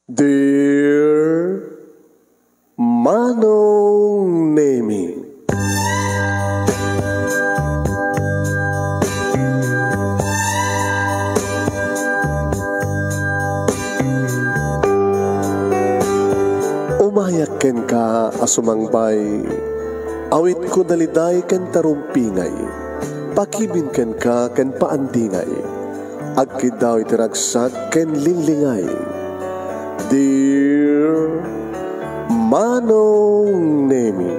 Dear Manong Nemi, umayak ken ka asumangbay, awit ko daliday ken tarumpingay, pakibin ken ka ken paandingay, agkid daw itiragsak ken linlingay. Dear Manong Nemi,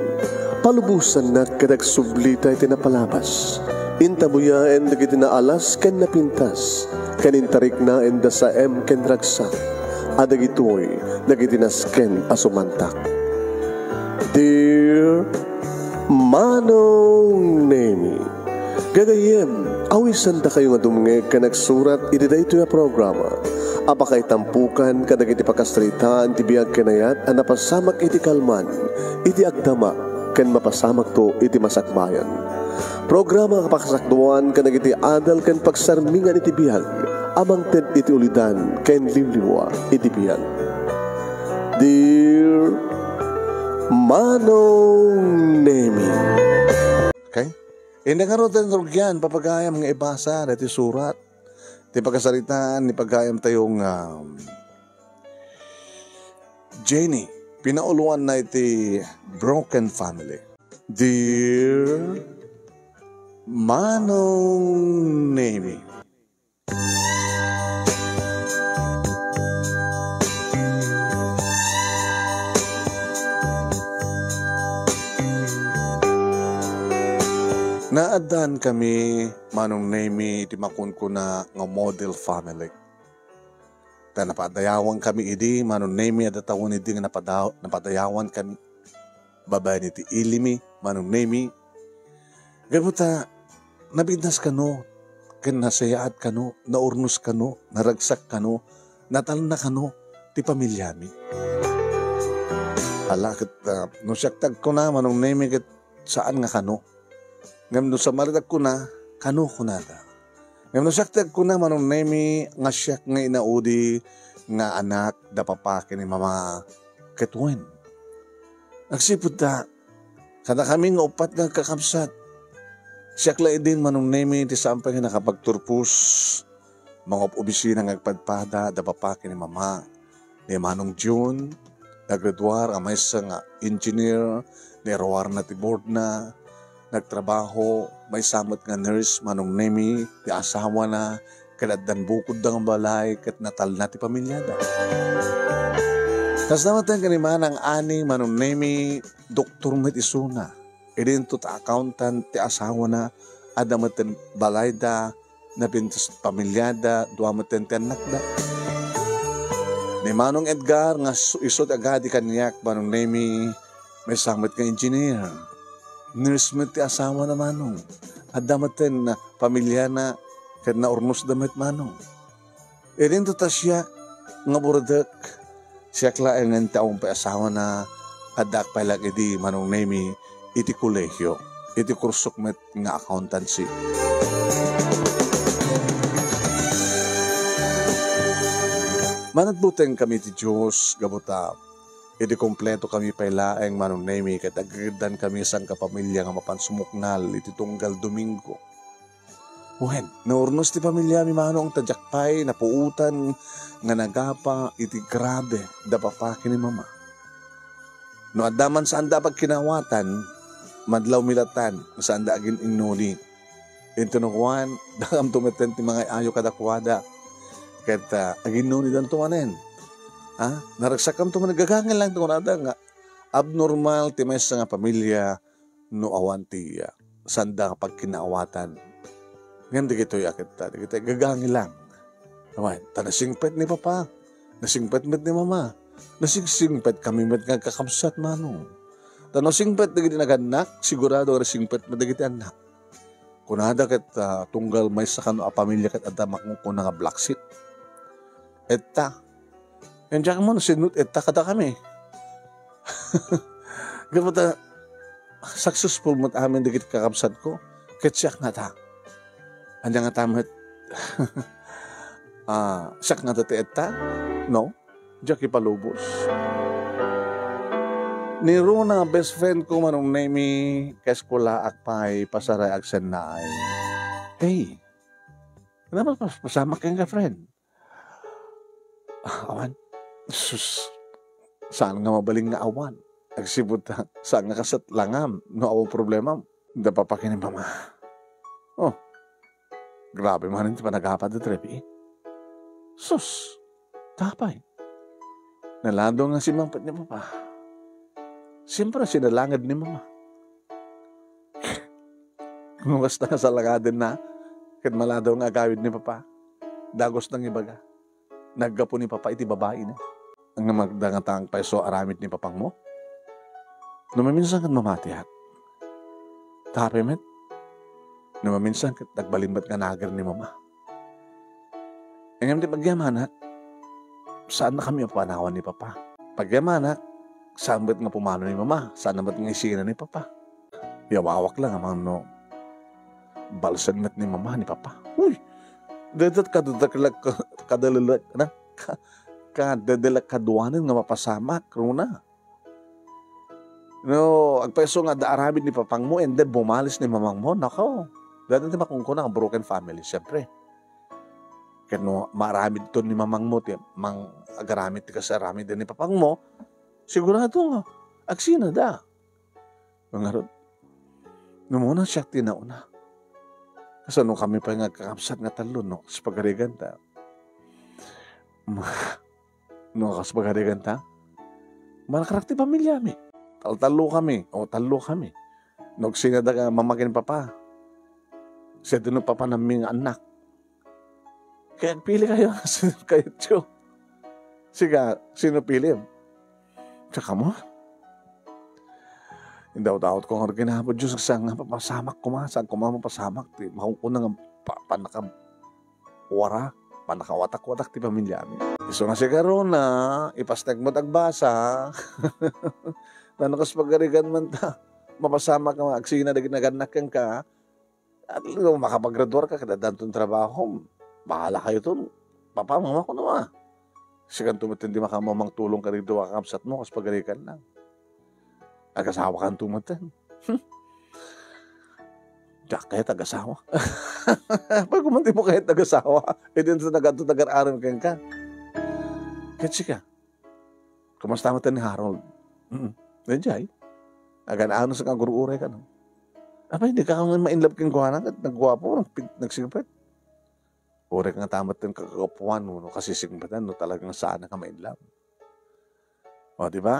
palubusan na kadag sublita iti napalabas, intabuyaen dagiti na alas ken napintas, kanintarik na enda sa ken ragsak, adagitoy dagiti nasken asumantak. Dear Manong Nemi, gagayem, awisan da kayo nga dumnge ka nagsurat iti dayto ya programa. Apakay tampukan kadag iti pakastritaan ti biag kenayat a napasamak iti kalman, iti agdama ken mapasamak to iti masakbayan. Programa kapakasakduan kadag iti adal ken pagsarmingan iti biag, amang ted iti ulidan ken limliwa iti biag. Dear Manong Nemi. Okay? Hindi nga rin yan, papagayam nga ibasa, dati surat. Di pagkasaritaan, ni pagayam tayong Jenny, pinauluan na iti broken family. Dear Manong Nemi, naadan kami, Manong Nemi, iti makunkuna nga model family. Ta napadayawan kami idi, Manong Nemi, at tawon idi nga napadayawan kami. Babae iti ilimi, Manong Nemi. Gamuta, nabignas kano, ken nasayaat kano, naurnos kano, naragsak kano, natalna kano, ti pamilyami. Alakit, no siyaktag ko na, Manong Nemi, ket saan nga kano? Ngam no sa maridag ko na, kano ko na da. Ngam no siyaktag ko na, Manong Nemi, nga siyak nga inaudi, nga anak, da papake ni mama Ketwen. Nagsipod ta, kada kami nga upat nga kakamsat. Siyak la din, Manong Nemi, ti sampay nga nakapagturpus, mga obisina nga agpadpada, da papake ni mama, ni Manong June, naggraduar, amay sa nga engineer, ni Roar na ti board na, nagtrabaho, may samot nga nurse, Manong Nemi, ti asawa na, kadaddan bukod da nga balay, kat natal na ti pamilyada. Tas naman kaniman ang ani, Manong Nemi, doktor met isuna, idin to ta accountant, ti asawa na, adamaten balay da, nabintos pamilyada, duamaten ti anak da. Ni Manong Edgar, nga isot agadi kanyak, Manong Nemi, may samot nga engineer, nurse mo ti asawa na Manong. At damaten na pamilya na kad na ornos damit Manong. Irin to ta siya nga buradak. Siya klaeng nga taong pa asawa na adak palag iti Manong Nemi iti kolehyo. Iti kursok met nga accountancy. Managbuting kami ti Diyos gabuta. Iti kompleto kami pailaeng, Manong Nemi, kat agridan kami sang kapamilya nga mapansumuknal iti tunggal Domingo. Wen, naurnos ti pamilya mi Manong tadjakpay, napuutan, nga nagapa, iti grabe, da papake ni mama. No adaman saan da pagkinawatan, madlaw milatan, saan da agin inuli. Ito no kuwan, dagam tumeten ti mga ayo kadakwada, kat agin nuni dan tumanen. Naragsakam to managagangan lang ito nga abnormal ti may nga pamilya no awan ti sanda kapag kinaawatan. Ngayon di kito yakit ta, di kito gagangin lang. Naman, nasingpet ni papa, nasingpet met ni mama, nasingsingpet kami met nga kakamsat Manong. Nasingpet na giti naganak, sigurado nasingpet met na giti anak. Kunada kat tunggal may sa kano a pamilya kat adamak mo ko nga black sheep. Etta, yan dyan mo, sinut, kada kami. Gapata, successful mo amin dikit kakabsat ko, ketsak nga ta. Andyan nga tamat, siyak nga ta ti etta, no? Jackie Palubos. Niro na best friend ko manong name keskula akpay pasaray aksen na ay. Hey, kenapa pasama ka nga friend? Awan, sus, saan nga mabaling nga awan? Agsibot saan nga kasat langam, no awo problema, hindi pa pakinig mama. Oh, grabe man hindi pa nagapad na trepi. Sus, tapay. Nalando nga si mampat niya papa. Siyempre, sinalangad ni mama. Kung basta sa langadin na, kat maladaw nga agawid ni papa, dagos ng ibaga. Naggapo ni papa, iti babae na. Ang magdangatang peso aramid ni papang mo. Numaminsan kat mamatihat. Tapimet, numaminsan kat nagbalimbat nga nagar ni mama. Ang di pagyamanak, saan na kami ang panawan ni papa? Pagyamanak, saan ba't nga pumano ni mama? Saan na ba't nga isina ni papa? Yawawak lang amang no. Balsagmat ni mama ni papa. Uy! Dadat kadadalak kaduanan nga mapasamak. Runa. No, agpeso nga daaramid ni papang mo and then bumalis ni mamang mo. Nako. Dadat ni makungkuna ang broken family. Siyempre. Kaya no, maramid to ni mamang mo. Mang agaramid ti kasaramid din ni papang mo. Sigurado nga, aksina da. Mangarot, numuna siya tinauna. Kasi nung kami pa nga kakapsat nga talo, no, sa pagarigan ta. No, sa pagarigan ta, malakarakti pamilya mi. Talo kami. Nagsinada ka mamakin papa. Siya din papa naming anak. Kaya pili kayo, kayo tiyo. Siga, sino pili? Tsaka mo, hindi ako kung harap kinahapon Diyos sa nga papasamak ko ma, saan ko ma mapasamak, mahungkuna nga panakawatak-watak ti pamilya mi. Iso nga sigaro na, ipastag mo tagbasa, nanakas pagarigan man ta, mapasamak ka, aksina na ginaganak ka, at makapaggraduar ka, kadadantong trabaho, bahala kayo to, papa, mama ko naman. Sigan tumatindi makamamang tulong ka rito kakapsat mo kas pagarikan lang. Agasawa kang tumatan. Diyak kaya tagasawa. Pag kumanti mo kaya tagasawa, e din sa tagar-aram ka. Kaya sika, kumasta mo ni Harold? Nandiyan. Agan-ano sa kang guru-uray ka. No? Apa, hindi ka ma-inlove kang kuhanan at nagwapo, nagsigapit. Ore ka nga tamat ng kakapuan mo, no? Kasi sigbatan, no? Talagang saan ka ma-inlove. O, di ba?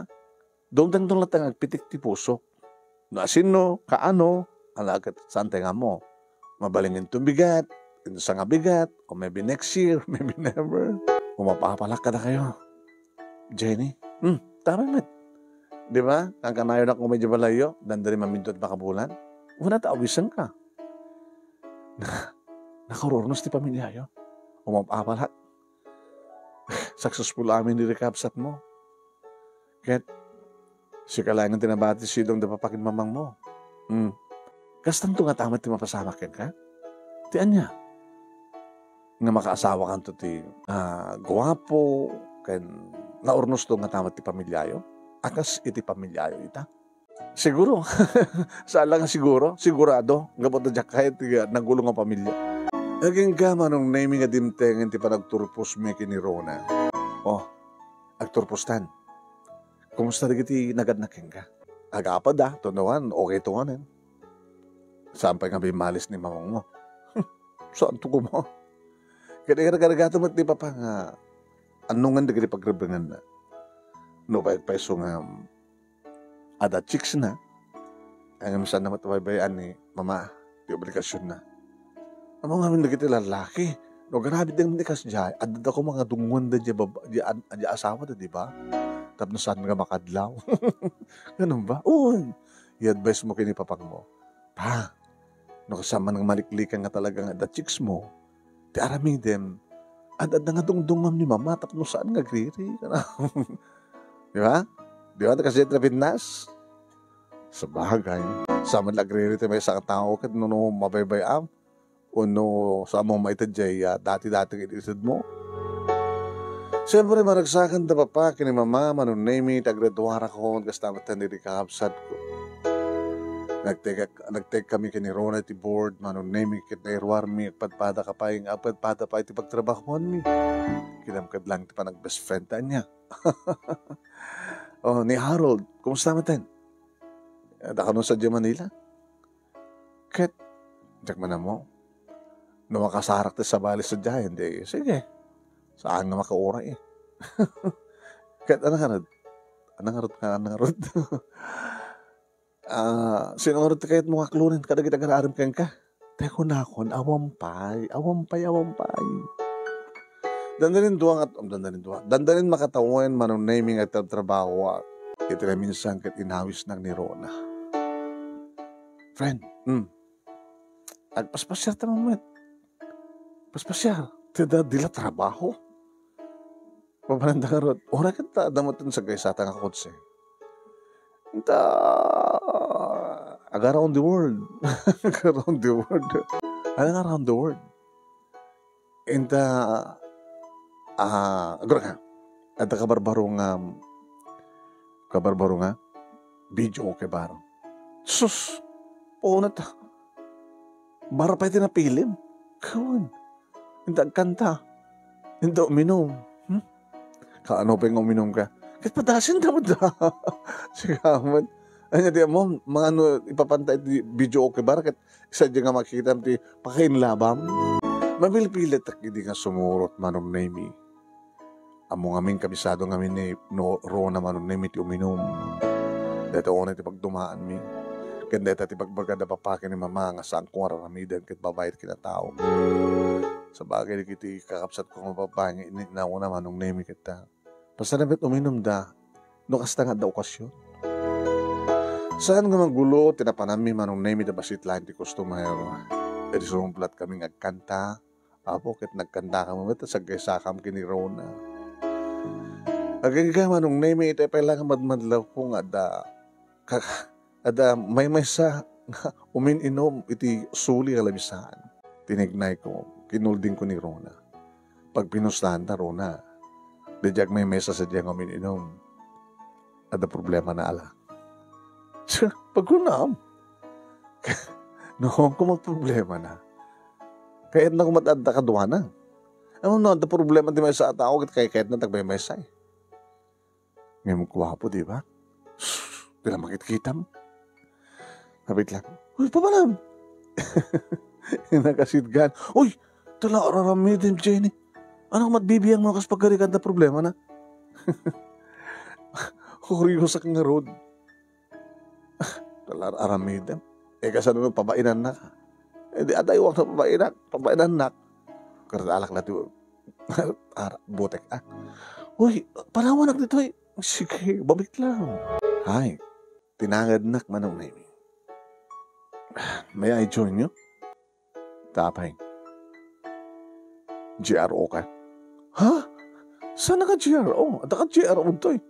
Doon tang latang agpitik ti puso. No, asin no, kaano, alagat saan nga mo. Mabalingin itong bigat, ito sa nga bigat, o maybe next year, maybe never. Umapapalak ka na kayo. Jenny, tama naman. Di ba? Ang kanayo na kung medyo balayo, dandali mamindot makabulan. Una taawisan ka. Nakarornos ti pamilya yun. Umapapalak. Successful amin ni recapsat mo. Kahit si kalayan ng tinabati si Dong dapapakin mamang mo. Kastan to nga tamat ti mapasamak yan ka? Tian niya. Nga makaasawa kan to ti guwapo, kan naurnos to nga tamat ti pamilya yun. Akas iti pamilya yun ita. Siguro. Saan lang siguro? Sigurado. Gabot na dyan kahit nagulong ang pamilya. Aging gama nung naming nga dimtengan ti panagturpos me kini Rona. Oh, agturpostan. Kumusta digiti nagadnaking ka? Agapad tunawan, okay tuwanan. Saan pa nga bimalis ni mamang mo? Saan to ko mo? Kaya-kaya-kaya mo ti papa nga anungan digiti pagrebengan na. No, peso nga ada chicks na. Ang saan na matabaybayan ni mama, di obligasyon na. Amo nga nagiti lalaki. No, grabe din nikas dyan. Adad ako mga dungon da dyan asawa da, di ba? Tapos saan nga makadlaw. Ganun ba? Oo. I-advise mo kini papang mo. Pa, no, kasama ng maliklikan nga talaga nga da chicks mo. Di araming dem. Adad na nga dungdungam ni mama. Tapos saan nga griri. Di ba? Di ba? Kasi trapinnas. Sa bagay. Sama nag-agree may isang tao kat no mabaybayam. O no, sa mo maitadjay dati-dati itisod mo. Siyempre, maragsakan da pa kini mama, manunemi, tagradwara ko, kastamat na kakabsat ko. Nagtake kami kini Rona ti board, manunemi, kitnairwar mi, padpada ka pa yung padpada pa iti pagtrabahoan mi. Kinamkad lang ti pa nag-best friend ta niya. Oh, ni Harold, kumusta matin? Daka nun sa Manila? Ket, jak man na mo. No makasarak ti sa bali sa dyan, di, sige. Saan nga makaura eh. Ket, anang harod. Sino nga rin kahit mga klunin, kadagit-agararim kang ka. Teko na akon, awampay. Dandanin makatawan manong naming at trabaho. Ito na minsan kat inawis ng ni Rona. Friend, agpaspasyar ta mamit. Paspasyar, tida dila trabaho. Papananda ka ron, ora kita damotin sa gaysata nga kotse. Around the world. Around the world. Anong around the world? Agora ka. At kabarbaro nga, video okay baro. Sus, na ta. Bara pa iti napilim. Kawan. Hindi kanta. Hindi uminom. Kaano pa yung uminom ka? Kahit padasin na mo da. Sigaman. Anya di mo, mga ipapantay di video okay bara. Kahit isa di nga makikita ti pakainlabam. Mabilpilit tak hindi nga sumurot manong naimi. Amo ngamin kabisado ngamin ni Rona manong naimi ti uminom. Dito ko na ti pagdumaan mi. Ganda ito ti pagbargada papakin ni mama nga saan kong araramidan kahit babayit kita tao. Sa bagay di kiti kakapsat ko nga babae nga inauna manong naimi kita. Basta nabit uminom da, no kasta nga da okasyon. Saan nga magulo, tinapanami manong naimi da basit lang ti customer. E di sumplat kaming agkanta. Apo, ket nagkanta ka mamit, sagsakam kini Rona. Agay ka manong naimi, ito pa lang madmadlaw ko nga ada may sa umin-inom iti suli kalabisan. Tinignay ko, kinulding ko ni Rona. Pag pinustahan ta, Rona, dijag may mesa sa diyang umin-inom. Ada problema na ala. Pagkunam. Noong ko magproblema na. Kahit na kumatanda ka duwa na. Ano no, ada problema di may sa tao kahit na tagbay may say. Ngayon kuwapo, di ba? Tila makit-kita mo. Kapit lang. Uy, pamanam. Nakasidgan. Uy, tala araramidin, Jenny. Ano matbibiyang mo kas pagkarikan na problema na? Kuriyo sa kang road. Tala araramidin. Kasano nung pabainan na ka. Di adayawak na pabainan na. Karena alak na ito. Butek Uy, panawanak dito eh. Sige, babit lang. Hay, tinangad nak manong naimi. May I join you? Tapay. GRO ka? Ha? Saan ka GRO? At ka GRO to eh.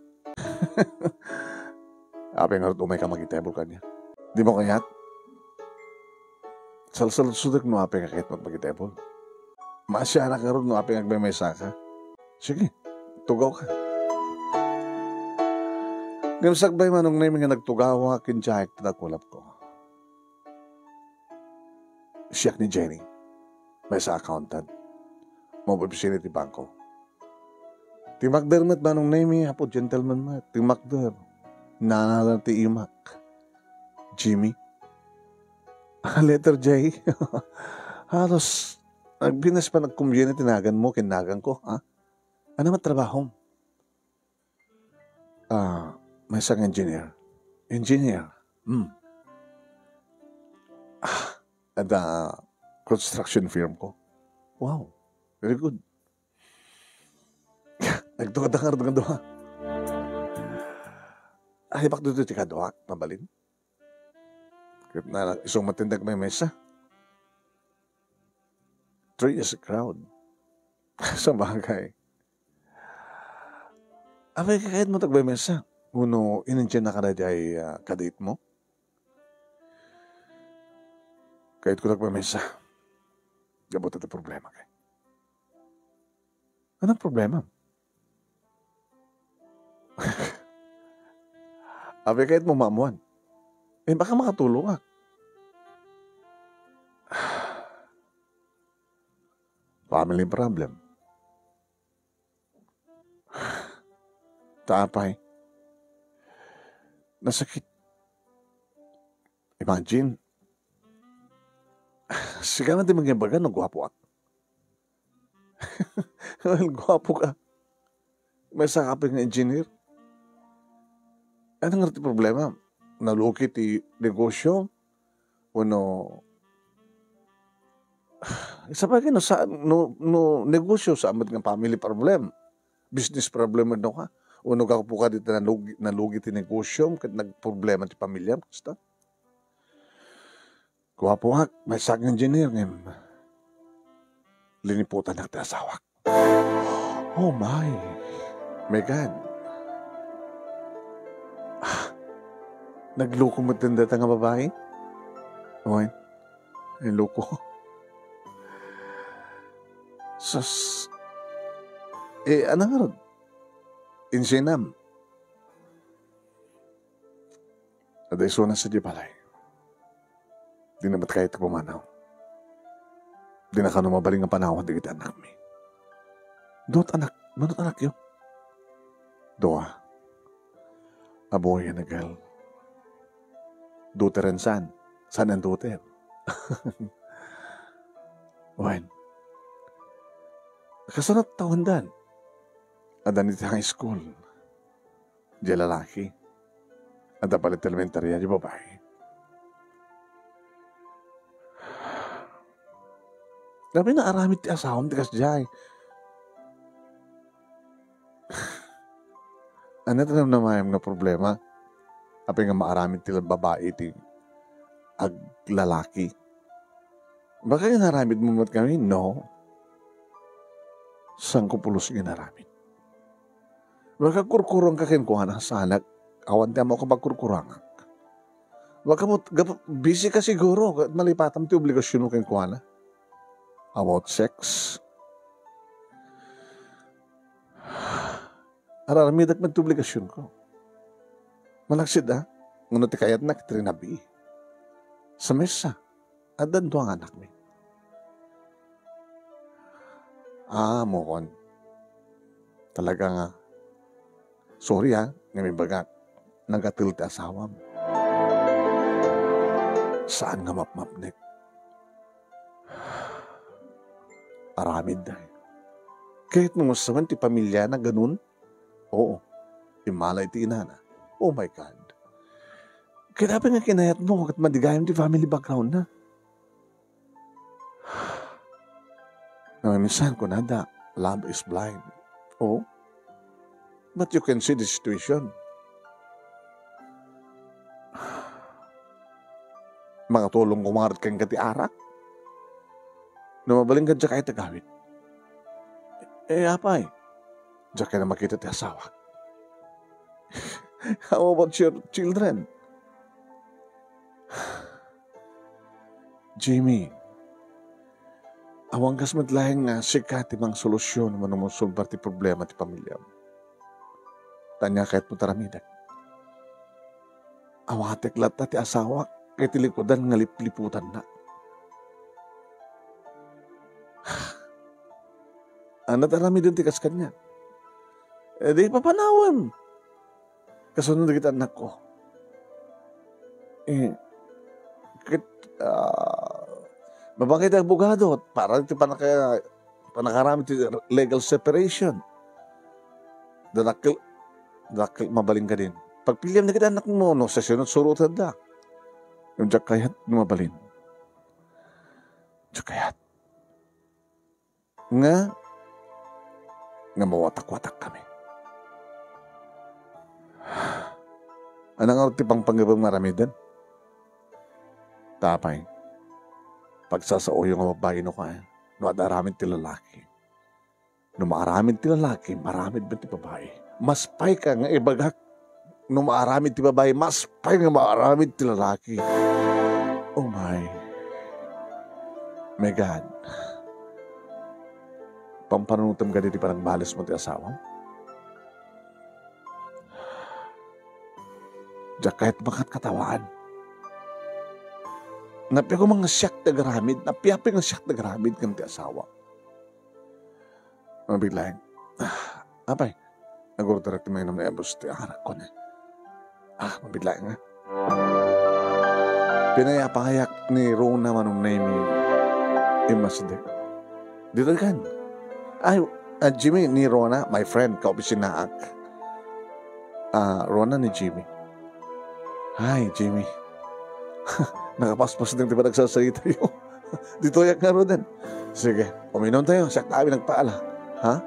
Apay nga rin umay ka mag-table ka niya. Di mo kayat? Salsal-sudak no apay ka kahit mag-table. Masya na ka rin no apay nga may saka. Sige, tugaw ka. Gamsakbay manong namin nga nagtugawa kinjahik tinakulap ko. Siyak ni Jenny, may sa accountant, mababisin ti bangko. Ti Magder mat manong namin, hapo gentleman mat, ti Magder, nanalang ti Imak. Jimmy, letter J. Halos, nagbinas pa nagkumbiyan na tinagan mo, kinagan ko, ha? Ano matrabaho? May isang engineer. At construction firm ko. Wow, very good. Nagtukadangar ng doha. Ay, bakit dito tika doha? Mabalin? Kahit na isang matindag may mesa. 3 is a crowd. Sa bagay. Abay, kahit mo tagbay mesa. Uno, inintyan na ka na ay kadate mo. Kahit ko nagpamesa, gabot ito problema kay. Anong problema? Abi kahit mo maamuan. Baka makatulong ka. Family problem. Tapay. Nasakit. Imagine. Sige natin magyabagan, gwapo ka. Well, gwapo ka. May sakapin ng engineer. Anong nga problema? Nalukit ti negosyo? O no... Isa pa no, negosyo sa amat ng family problem. Business problem no ka. O no ka po ka dito nalugit ti negosyo kat nagproblema ti pamilya. Basta. Gwapo nga, may sakang engineer ngayon. Liniputan ng asawak. Oh my God. Nagloko mo tinda nga babae? Okay. Nagloko. Sus. Ano nga rin? Insinam. Aday so na sa di palay. Di na ba't kahit pumanaw? Di na ka mabaling ang panahon di kita anak mi. Doot anak yun. Doa. Aboy na gal. Duter and san. San and duter. Wen. Kasunod taon dan. Adan iti high school. Di lalaki. Ada palit elementarya di babae. Grabe na aramid ti asawam ti kasjay. Ano ito na mayam nga problema? Api nga maaramid ti babae ti ag lalaki. Baka nga naramid mo mat kami? No. Sangko pulos nga naramid. Baka kurkurang ka kinkuha sa anak. Awan ti mo ka pagkurkurang. Baka mo, busy ka siguro. Malipatam ti obligasyon mo kinkuha na. About sex. Araramidak magtubligasyon ko. Malaksid Ngunit kayat na kitrinabi. Sa mesa. Adan to ang anak mi. Mokon. Talaga nga. Sorry ngayon baga. Nagatil ti asawa mo. Saan nga mapmapnik? Aramid dahil. Kahit mo masaman ti pamilya na ganun, oo, imalay ti inana. Oh my God. Kaya dapat nga kinayat mo at madigayam ti family background na. Minsan ko nada, love is blind. Oh, but you can see the situation. Mga tulong kumarat kang kati arak. Numabaling ka dyan kahit agawit. Apay. Diyan ka na makita ti asawa. How about your children? Jimmy, awang kas madlaing nga sikat imang solusyon naman mo sulbar ti problema ti pamilya mo. Tanya kahit mo taramidak. Awatek lata ti asawa kahit tilikodan nga liputan na. Anat arami din tikas kanya. Di papanawan. Kasunod kita anak ko. Mabangkit ang abogado para iti panakarami ti legal separation. Danakil mabaling ka din. Pagpiliam na kita anak mo, no, sesyon at surutan da. Yung diyak kayat, mabalin. Diyak kayat. Nga mawatak-watak kami. Anong arti pang panggabang maramidan? Tapay. Pagsasao yung babae no ka, no adaramid ti lalaki. No maaramid ti lalaki, maramid ba ti babae? Mas pay ka nga ibagak. No maaramid ti babae, mas pay nga maaramid ti lalaki. Oh my God. Pampanunutam ka dito parang balas mo ti asawa? Diya kahit bakat katawaan. Napiya ko mga siyak na garamid. Napiya nga siyak na garamid kang ti asawa. Mabiglayan. Apay, nagurutarak ti may naman na ebos ti arak ko na. Mabiglayan nga. Pinayapahayak ni Rona manong name imasde. Dito kan. Jimmy ni Rona, my friend, kaopisinaak. Rona ni Jimmy. Hi, Jimmy. Nakapaspas din diba nagsasalita yun? Dito yak nga Rodan. Sige, uminom tayo. Siya kami nagpaala. Ha?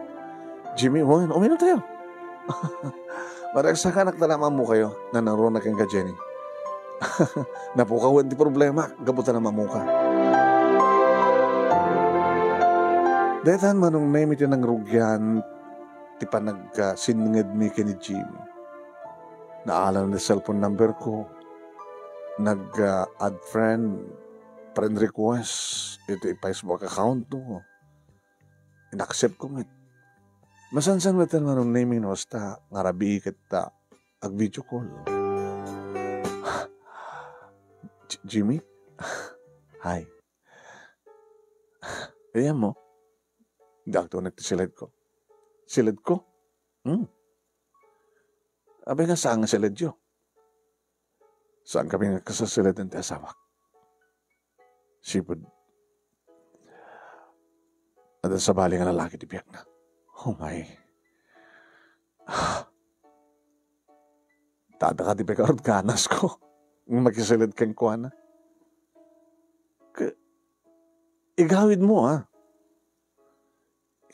Jimmy, uminom tayo. Marag sa kanak na naman mo kayo na naroon na kang ka Jenny. Napukawan di problema. Gabutan na mamuka. Dahil manong naimit yun ng rugyan ti pa nagsiningid mi kini Jimmy. Naalam na cellphone number ko. Nag-add friend request. Ito Facebook account ko. In-accept ko mit. Masansan watan manong naming nosta. Ngarabi kita ag-video call. Jimmy? Hi. Ayan mo. Hindi ako nagtisilid ko. Silid ko? Abay nga saan nga silid yun? Saan kami nagkasasilid ng tiasawak? Sipod. At sa bali nga lalaki di biyak na. Oh my. Tada ka di biyak ganas ko. Magkisilid kang kuha na. Igawid mo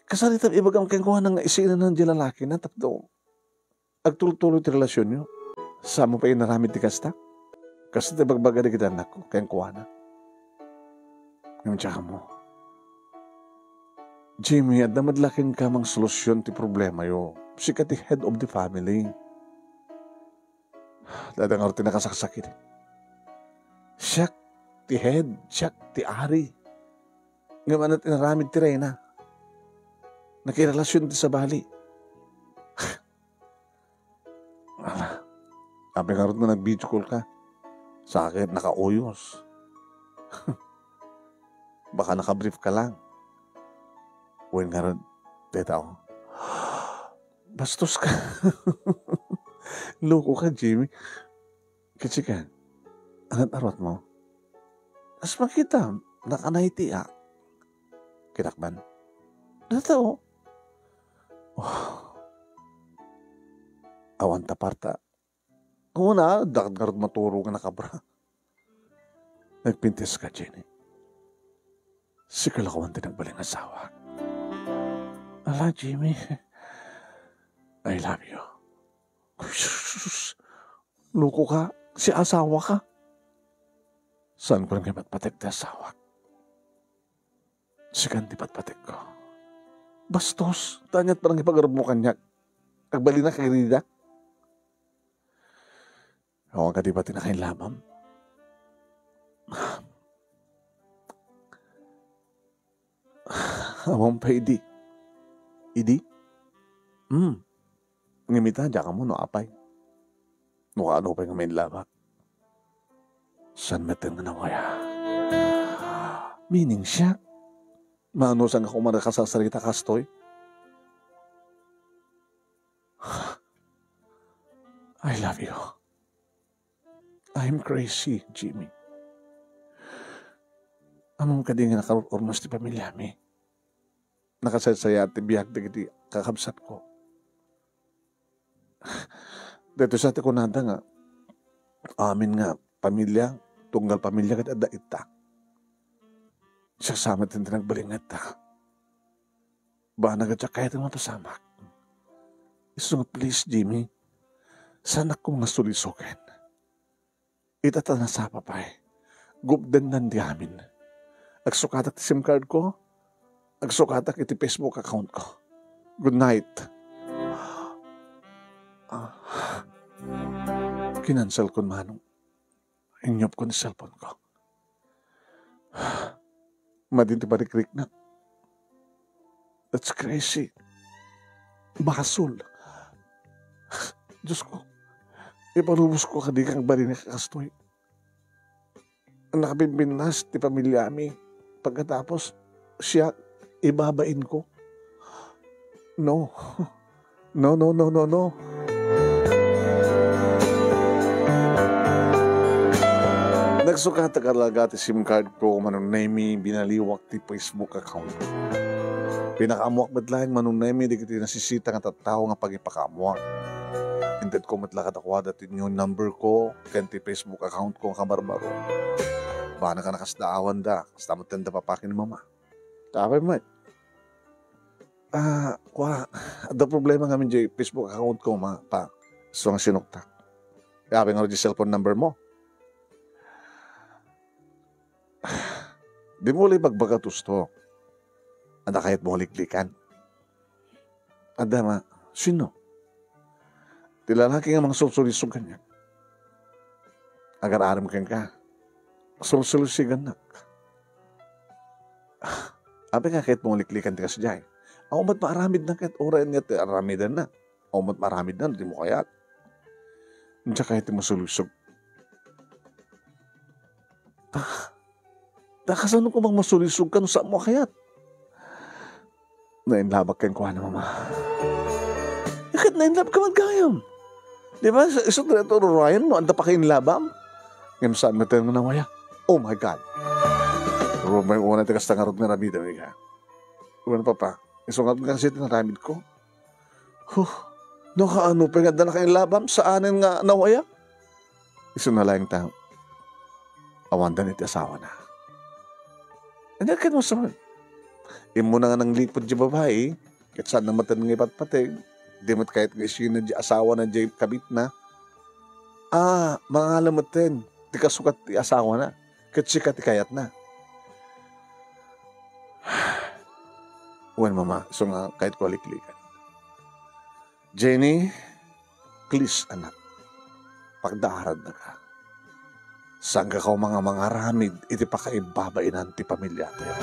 Kasalitan ibagam kang kuha ng isinan ng di lalaki na tapdo. Agtultuloy ti relasyon nyo. Sa mo pa inaramid ti kasta. Kasi ti bagbaga di kita anak ko. Kayang kuha na. Ngayon tsaka mo. Jimmy, at namadlaking kamang solusyon ti problema yo. Sika ti head of the family. Dadang ti nakasaksakit. Siyak ti head. Siyak ti ari. Ngayon at inaramid ti Reyna. Nakirelasyon ti sa bali. Sabi nga rin na nag-video call ka. Sa akin, naka-oyos. Baka naka-brief ka lang. Uwin nga rin, teta ako. Bastos ka. Loko ka, Jimmy. Kitsi ka. Angat arot mo. As makita, nakanaiti Kinakban. Totoo. Awan taparta. Kung na, dagat maturo ka na kabra. Nagpintis ka, Jenny. Si kalakawan din nagbaling asawa. Ala, Jimmy. I love you. Loko ka. Si asawa ka. Saan ko lang ipatpatik na asawa? Si kanti patpatik ko. Bastos. Tanyat parang ipagarap mo kanyak. Agbali na kagirida. Ako ka di ba tinakain lamam? Amang pa idi. Idi? Ngimita, diya ka mo, no apay. No ano pa yung main labak. San metin nga nawaya? Meaning siya. Maano saan ako manakasasarita kastoy? I love you. I'm crazy, Jimmy. Among kading nakarurnos ti pamilya mi. Nakasasaya at biyag di kakabsat ko. Dito sa ati ko nada nga, amin nga, pamilya, tunggal pamilya kat ada ita. Siya samat din nagbalingat ta. Ba nagadya kaya din mapasamak. Iso nga please, Jimmy, sana ko nga sulisukin. Itata na sa papay. Gupdan nandi amin. Agsukatak ti SIM card ko. Agsukatak iti Facebook account ko. Good night. Kinansel ko manong. Inyop ko ni cellphone ko. Madinti barikrik na. That's crazy. Basol. Diyos ko. Ipanubos ko kadi kang bali na kakastoy. Ang nakapimpinas ti pamilya mi. Pagkatapos, siya ibabain ko. No. No, no, no, no, no. Nagsukat talaga ti SIM card ko manunay mi binaliwak ti Facebook account. Pinakamuak matlaing manunay mi di kiti nasisita nga tattao nga pagipakamuak. Inted ko matlakad ako dati yung number ko ken ti Facebook account ko nga kabarbaro. Bana ka nakasdaawan da, kasta mo tanda papakin ni mama. Tapay mo ada problema nga di Facebook account ko ma pa. So nga sinuktak. Kaya nga di cellphone number mo. Di mo ulit magbagatusto. Ada kahit mo liklikan. Ada ma, sino? Di lalaki nga mga sulsulisog kanya. Agar-aram kang ka. Sulsulisigan nak. Ape nga kahit mo liklikan ti kasjay. Ako mat maaramid na kahit oran niya ti aramidan na. Ako mat maaramid na, di mo kayat. Diya kahit mo sulusog. Nakasano ko bang masulisog ka no sa mo kayat? Nainlabak kang kuha na mama. Yakit nainlab ka magayam? Di ba? Isot na ito, Ryan, no? Anda pa kayo inlabam? Ngayon saan natin mo na waya? Oh my God. Pero may una tigas tangarot na ramid, amiga. Iwan pa. Isungat nga kasi tinaramid ko. No kaano, paganda na kayo labam, saanin nga nawaya? Iso na lang tao. Awandan iti asawa na. Ano ka mo sa man? Imo na nga nang lipod di babae, kahit saan na matan ng ipatpatig, di mo't kahit nga siya na di asawa na di kabit na, mga alamatin, di kasukat di asawa na, kahit siya ti kayat na. Uwan mama, so nga kahit ko aliklikan. Jenny, please anak, pagdaarad na ka. Saan ka mga ramid, iti pa kaibabainan ti pamilya tayo.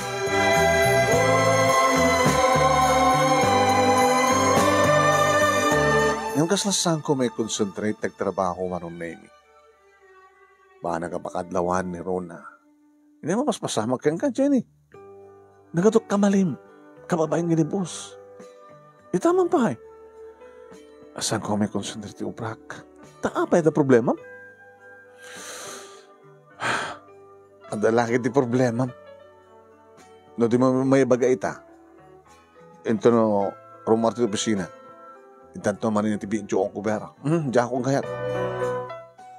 Yung kaslasan ko may concentrate nagtrabaho manong nemi. Baka nagapakadlawan ni Rona. Hindi mo mas pasamag kang ka, Jenny. Nagatok kamalim, kababaeng ginibos. Itaman pa eh. Asan ko may concentrate ti ubrak? Taapay na problema? Ang dalaki di problema. No, di mo may bagay ita. Ito no, rumar ti opisina. Itanto man rin ti biyo ang kubera. Diyan akong kayat.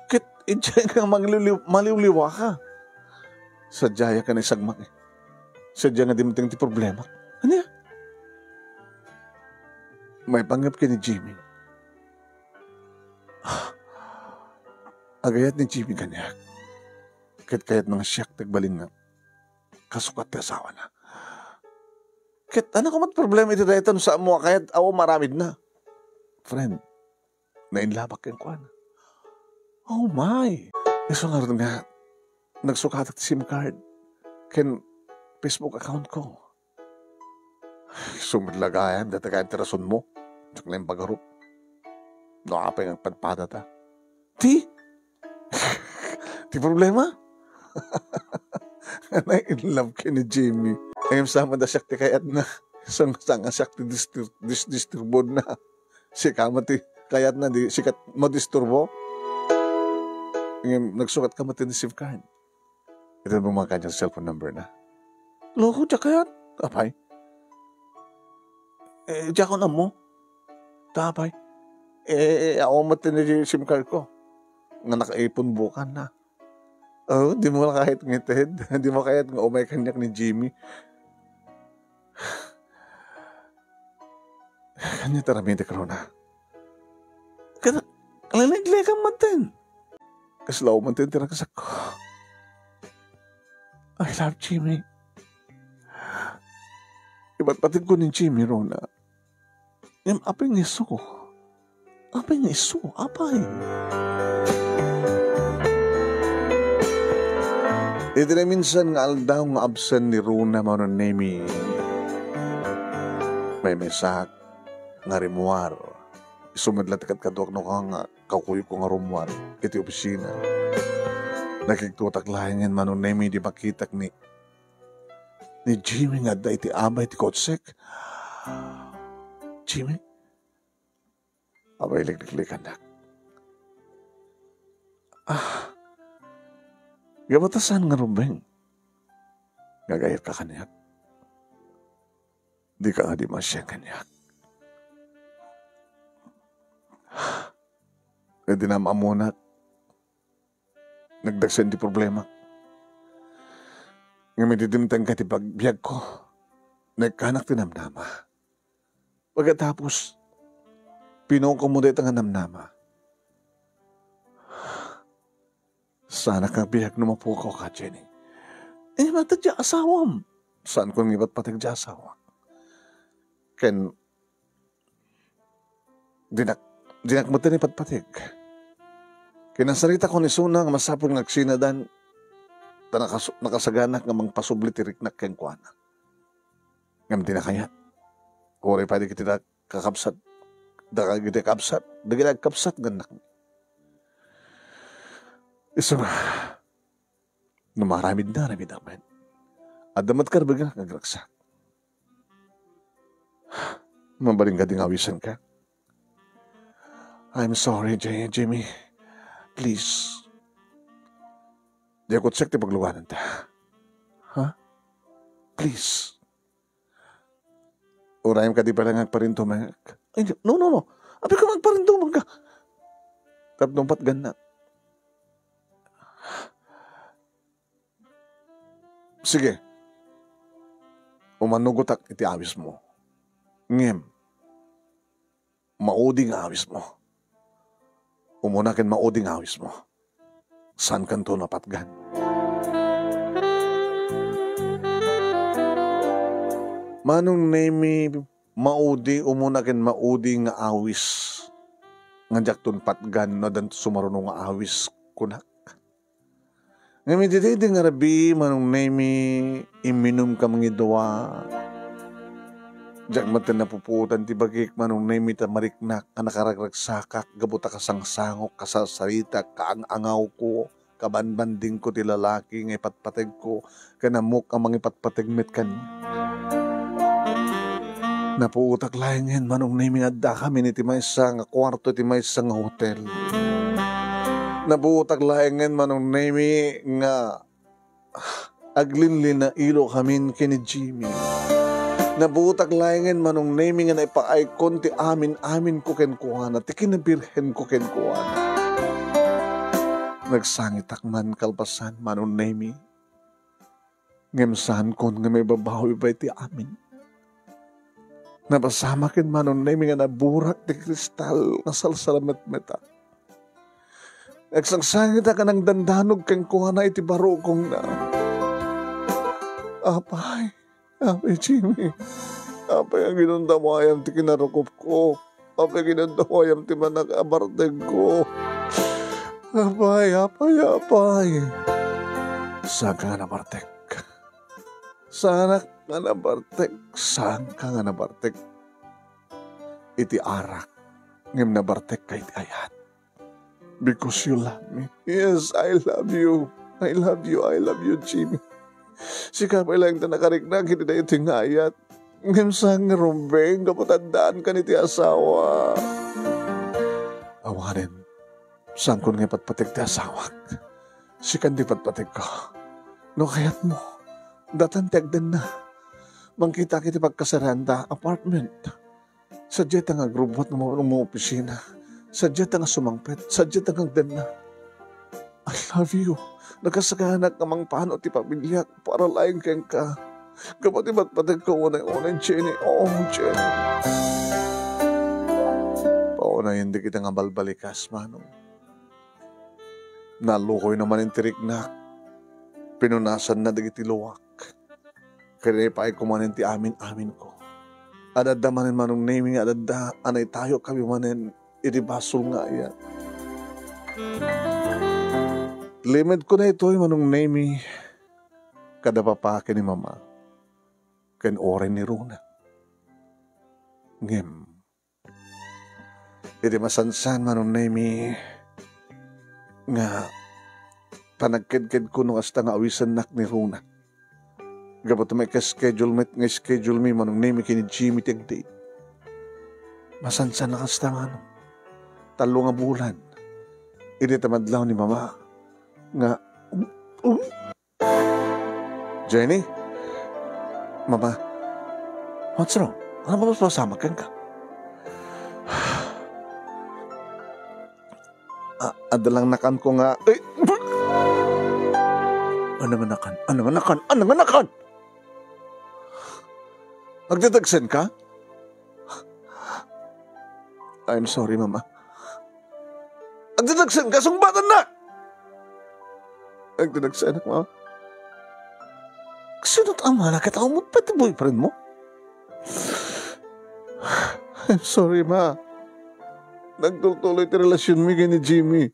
Kit, diyan kang maliwliwa ka. Sadyaya ka na isagmak eh. Sadya nga di mo ti problema. Ano yan? May panggap ka ni Jimmy. Agayat ni Jimmy ganyak. Kahit mga siyak tagbaling nga, kasukat ti asawa na. Kahit ano ka mat problema ito dahil tanong sa mo, kahit awo maramid na. Friend, nainlabak kang kuwan. Oh my! Iso nga rin nga, nagsukat at SIM card, ken Facebook account ko. Sumadlagayan, dati ka interason mo, tsaka lang pagarup. Nakapay ang padpada ta. Ti problema? In love ka ni Jimmy. Ngayon sama da siyak ti kayat na. Sanga siyak ti disturbod na. Si kamati kayat na di sikat madisturbo. Ngayon nagsukat kamati ni SIM card. Ito mo mga kanyang cellphone number na. Loko, tiyak kayat. Apay. Tiyak ko na mo. Tapay. Ako mati ni SIM card ko. Nga nakaipon bukan na. Oh, di mo kahit ngited. Di mo kahit nga umay kanyak ni Jimmy. Kanya taramite ka na. Kalaligle ka matin. Kaslaw matin tirakas ako. I love Jimmy. Iba't patid ko ni Jimmy, Rona. Yung apay ng iso. Apay ng iso. Apay. Ito na minsan nga aldaw nga absent ni Runa manonemi. May mesak nga rimuar Isumadlat kat kadok no nga kakuyo ko nga rumwan iti opisina. Nakiktutak lahingin manon nemi di makitak ni Jimmy nga da iti abay ti kotsek. Jimmy? Abay liklikan na. Gabatasan nga rumbeng. Gagayat ka kanyak. Di ka nga di masyang kanyak. Pwede na maamunat. Nagdagsan di problema. Nga may didimtang ka ti pagbiag ko. Nagkanak tinamnama. Pagkatapos, pinoko mo dito nga namnama. Sana kang biyak na mapuwa ko ka, Jenny. Matadya asawam. Saan ko ngibat patagya asawa? Ken, dinak mo tani patpatig. Kinasarita ko ni Suna nga masapol ng aksinadan ta nakasaganak nga mangpasubli tirik na ken kuana. Ngam di na kaya. Kore pa di kita kakapsat. Dagiti kapsat. Dagiti kapsat ganak. Iso nga. Numaramid na ramid amen. At damat ka baga nagraksak. Mabaling ka ding awisan ka. I'm sorry, Jimmy. Please. Di ako tsek ti pagluwanan ta. Ha? Please. Urayam ka di pala ngagparintumag. Ay, no. Abi ka magparintumag ka. Tapnompat ganna. Sige. Umanugotak iti awis mo. Ngem. Mauding awis mo. Umunakin mauding awis mo. San kanto napatgan? Manong nemi maudi umunakin maudi nga awis. Ngajak tun patgan na dan sumarunong nga awis kunak. Ngayon dito nga rabi manong nemi iminum ka mga idwa. Diyak matan na puputan ti bagik manong nemi ta mariknak ka nakaragragsakak gabuta ka sangsangok kasasarita kaang-angaw ko kabanbanding ko ti lalaki nga ipatpateg ko kanamok ang mga ipatpategmet kanya. Napuutak laingin manong nemi adda kami ni ti maysa nga kwarto ti maysa nga hotel. Napuutak laingin manong nemi nga aglinlin na ilo kami kini Jimmy. Nabutak laingin manong nemi nga naipa-icon ti amin ko kenkuana, ti kinabirhen ko kenkuana. Nagsangitak man kalpasan manong nemi. Ngemsahan kon nga may babawi ba ti amin. Napasamakin manong nemi nga naburak ti kristal nga salsalamet-meta. Nagsangsangita ka ng dandanog kenkuana iti baro kong na. Apay Jimmy, apay ang ginundamayam ti kinarukop ko. Apay ginundamayam ti manag-abarteg ko. Apay. Saan ka nga nabartek? Saan ka nga nabartek? Iti arak. Ngem nabartek ka iti ayat. Because you love me. Yes, I love you. I love you, Jimmy. Si kapay lang ta nakariknag, hindi na ito nga ayat. Ngamsang rumbeng, kapatandaan ka ni ti asawa. Awarin, saan ko nga patpatig ti asawak? Si kandi patpatig ko. No kayat mo, datantagdan na. Mangkita kiti pagkasaranda, apartment. Sadya ta nga grubot ng mga opisina. Sadya ta nga sumangpet. Sadya ta nga agdan na. I love you. Nagkasaganak namang paano ti pamilya para laing keng ka. Kapati matpatag ko unay-unay, Jenny. Oh, Jenny. Paunay hindi kita nga balbalikas, manong. Nalukoy naman yung tiriknak. Pinunasan na dagiti luwak. Kaya pa ay kumanin ti amin ko. Adada manin manong naming adada anay tayo kami manin iribasol nga yan. Limit ko na ito yung manong name kada papake ni mama. Ken oren ni Runa. Ngem. iti masansan manong nemi nga panagkid-kid ko nung hasta nga awisan nak ni Runa. Gabot may ka-schedule nga schedule mi manong nemi kini Jimmy tigdi. Masansan na hasta nga 3 nga bulan. Iti tamadlaw ni mama nga Jenny? Mama, what's wrong? Ano ba masama ka? Adalang nakan ko nga. Ano nga nakan? Nagdadagsan ka? I'm sorry, Mama. Nagdadagsan ka? Sungbatan na! Nagdadagsan ako, Mama. Sino tama na kita mo? Pati boyfriend mo? I'm sorry, Ma. Nagtutuloy ti relasyon mi ni Jimmy.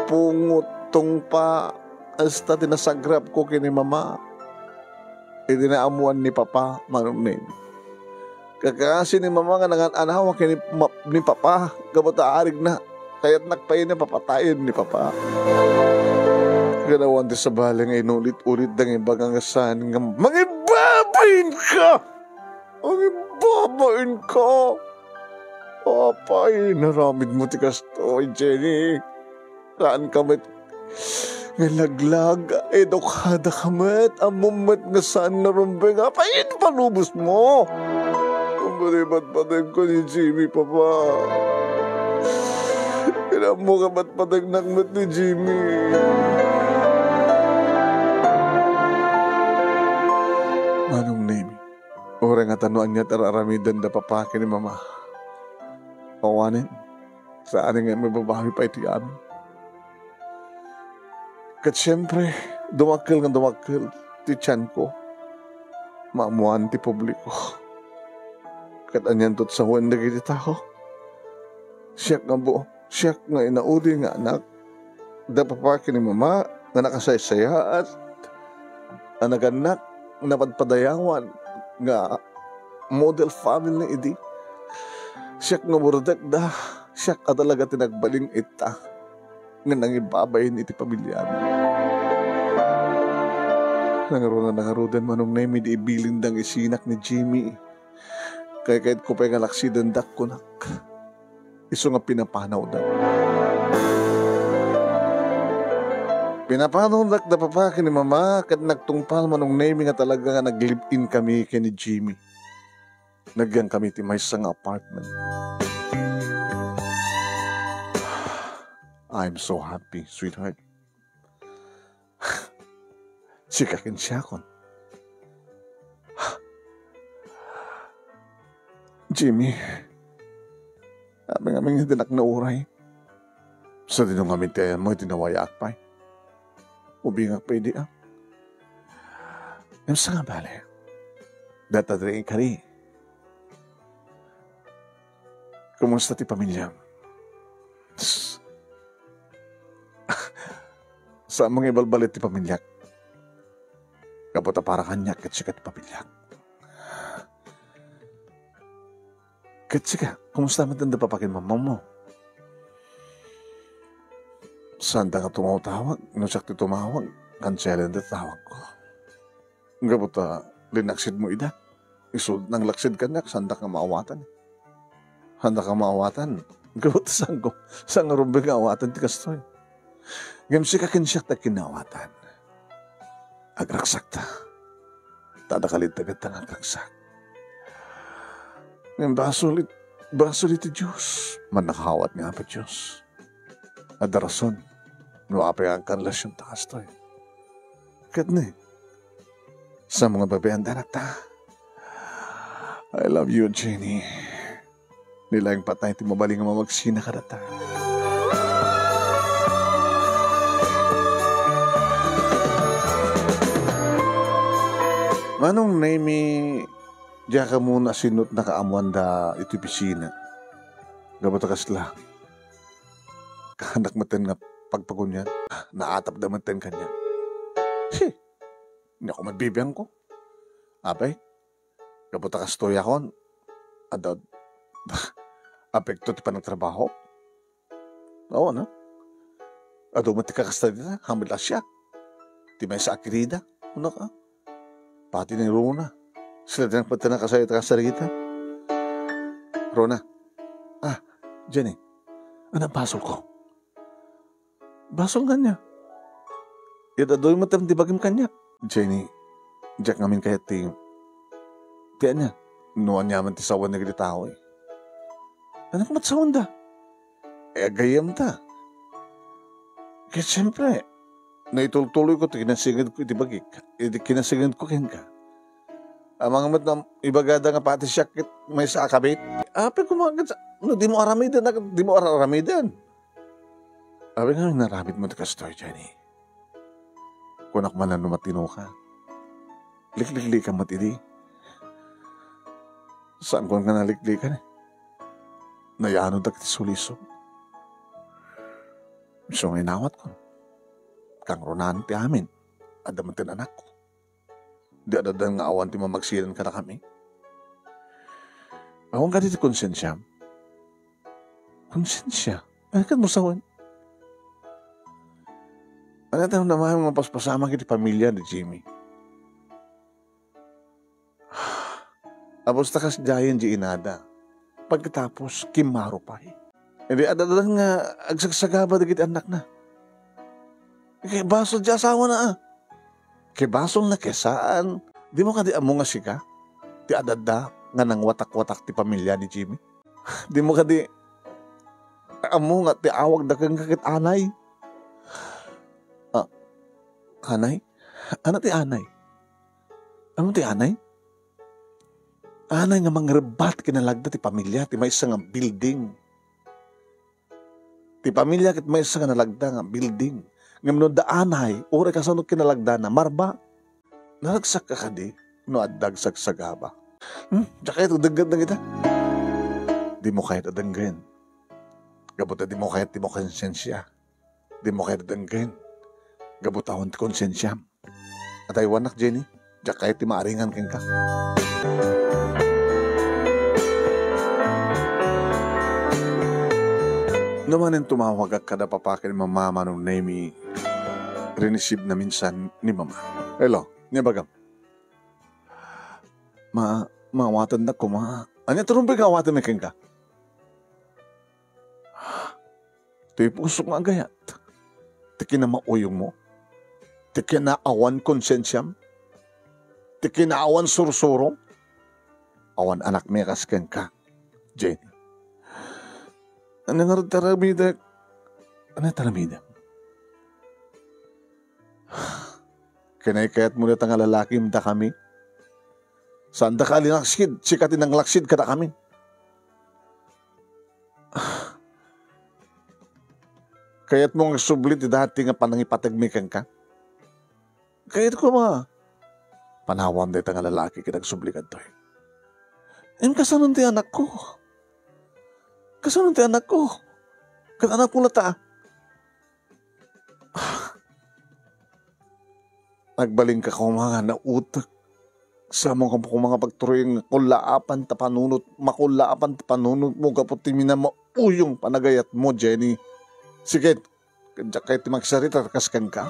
Pungutong pa hasta tinasagrap ko kini Mama. Idinaamuan ni Papa manong name. Kakasi ni Mama nga nangan-anawa kini ni Papa. Gabot aarig na. Kaya't nakpayin na papatayin ni Papa. Ganawan ti sa balang ay inulit-ulit dang ibang angasan nga mangibabain ka! Mangibabain ka! Apay, naramid mo ti kastoy, Jenny. Saan kamat ngalaglag, edukada kamat, amumat nga saan narumbeng, apay, palubos mo. Kumalibat-patag ko ni Jimmy, Papa. Kailan mo kamat-patag nakmat ni Jimmy. Manong name, orang nga tanuan niya tararamidan da papake ni Mama. Kawanin, saan nga may babawi pa iti amin. Kat siyempre, dumakil ti tiyan ko. Maamuan ti publiko. Kat anyan tot sa huwan nagiti tao. Siyak nga inaudi nga anak. Da papake ni Mama, nga nakasaysaya at anaganak, napadpadayawan nga model family idi. Siyak nga muradak da, siyak ka talaga tinagbaling ita nga nangibabayin iti pamilya mo. Nangarudan manong na may ibilin dang isinak ni Jimmy. Kaya kahit ko pa yung alaksidan dak ko nak. Iso nga pinapanaw da. Pinapanaw dak da papake ni Mama kat nagtungpal manong name nga talaga nga nag-live-in kami kay ni Jimmy. Nagyan kami ti may isang apartment. I'm so happy, sweetheart. Sikakin siya kon. Jimmy, aming dinak na uray. Sa dinong amin tayo mo, tinawayak pa. Ubingak pa hindi ah. Yung sa nga bale, datadring kari. Kumusta ti pamilya? Sa mga ibalbalit ti pamilya. Kaputa para kanyak at sikat pamilya. Katsika, kumusta matanda papakin mama mo? Saan ka tumawag? Nasakti tumawag, kanselan na tawag ko. Kaputa, linaksid mo ida. Isud nang laksid ka na, saan ka maawatan? Handa ka maawatan. Kaputa, saan nga rumbing awatan ti kastoy? Gamsi ka kinsiyak ta kinawatan. Agraksak ta. Tadakalit agad ta ng agraksak. Ngayon basulit ti Diyos. Manakawat nga pa Diyos. At darason, nuapay ang kanlasyon ta kastoy. Katne, sa mga babayan darata. I love you, Jenny. Nilayang patay ti mabaling nga mamagsina ka data. Manong naimi, diya ka muna sinot na kaamuan da iti pisina. Gabata kasla. Kahanak maten nga pagpagunyan. Naatap da maten kanya. Hindi ako magbibiyang ko. Abay, Kaputa kastoy akon. Adad. Apekto ti panagtrabaho. Oo na. Ado mati kakasta dita. Hamil asya. Ti may sa akirida. Ano ka? Pati ni Rona. Sila din pati nakasayat kasarita. Rona. Jenny. Ano basol ko? Basol nga niya. Itadoy mo tam tibagim kanya. Jenny. Jack ngamin kaya ti. Tiyan niya. Nuwan niya man ti sawan na gili tao eh. Ano ka matsawan da? Gayam ta. Kaya siyempre, naitultuloy ko ito, kinasigad ko itibagik. Kinasigad ko kin ka. Ang mga mat na ibagada nga pati syakit may sa akabit. Ape kumagad sa, no, di mo aramidan. Ape nga naramid mo ito ka story, Jenny. Kunak man na matino ka. Liklikli ka matidi. Saan ko nga naliklikan eh? Nayanod na kiti suliso. So nga inawat ko. Kang Ronan ti amin. Adaman tin anak ko. Di adadan nga awan ti mamagsilan ka na kami. Awan ka dito konsensya. Konsensya? Ano ka mo sawan? Ano tayo naman mapaspasama kiti pamilya ni Jimmy? Apos takas jayan di inada. Pagkatapos, kimaro pa eh. Hindi, adadan nga, agsagsagaba dagit anak na. Kaya basol di asawa na ah. Kaya basol na kesaan. Di mo ka di amo nga sika? Ti adada nga nang watak-watak ti pamilya ni Jimmy. Di mo ka di amo nga ti awag na kang kakit anay. Anay? Ano ti anay? Ano ti anay? Anay nga mangrebat kinalagda ti pamilya, ti may isang building. Ti pamilya kit may isang nalagda nga building. Nga mano da anay, ore kasanod kinalagda na marba. Nalagsak ka kadi, no addagsak sagaba. Tsaka ito, daggad na kita. Di mo kahit adanggan. Gabuta di mo kahit di mo konsensya. Di mo kahit adanggan. Gabutawan ti konsensya. At ay wanak, Jenny, tsaka kahit di maaringan kin ka. Naman yung tumawag at kada papakin mama nung Nemi, rinisib na minsan ni mama. Hello, niya bagam. Mawatan na ko, Ano turumbay ka awatan na ka? Ito'y pusok nga gayat. Tiki na mauyong mo. Tiki na awan konsensyam. Tiki na awan sursurong. Awan anak may kasken ka, Jenny. Ano nga taramida? Ano taramida? Kinaykayat mo na tanga lalaki mda kami? Saan da ka linaksid? Sikatin ang laksid ka na kami? Kaya't mong sublit dati nga panangipatagmikan ka? Kaya't ko panawam da tanga lalaki kinagsublikan to eh. Yung kasanon ti anak ko. Kasanon ti anak ko. Kat anak ko lata. Nagbaling ka kung mga nautak. Sa mga pagturing kulaapan ta panunot. Makulaapan ta panunot mo. Kaputi minamauyong panagayat mo, Jenny. Sige, kaya kahit magsarita, kaskan ka.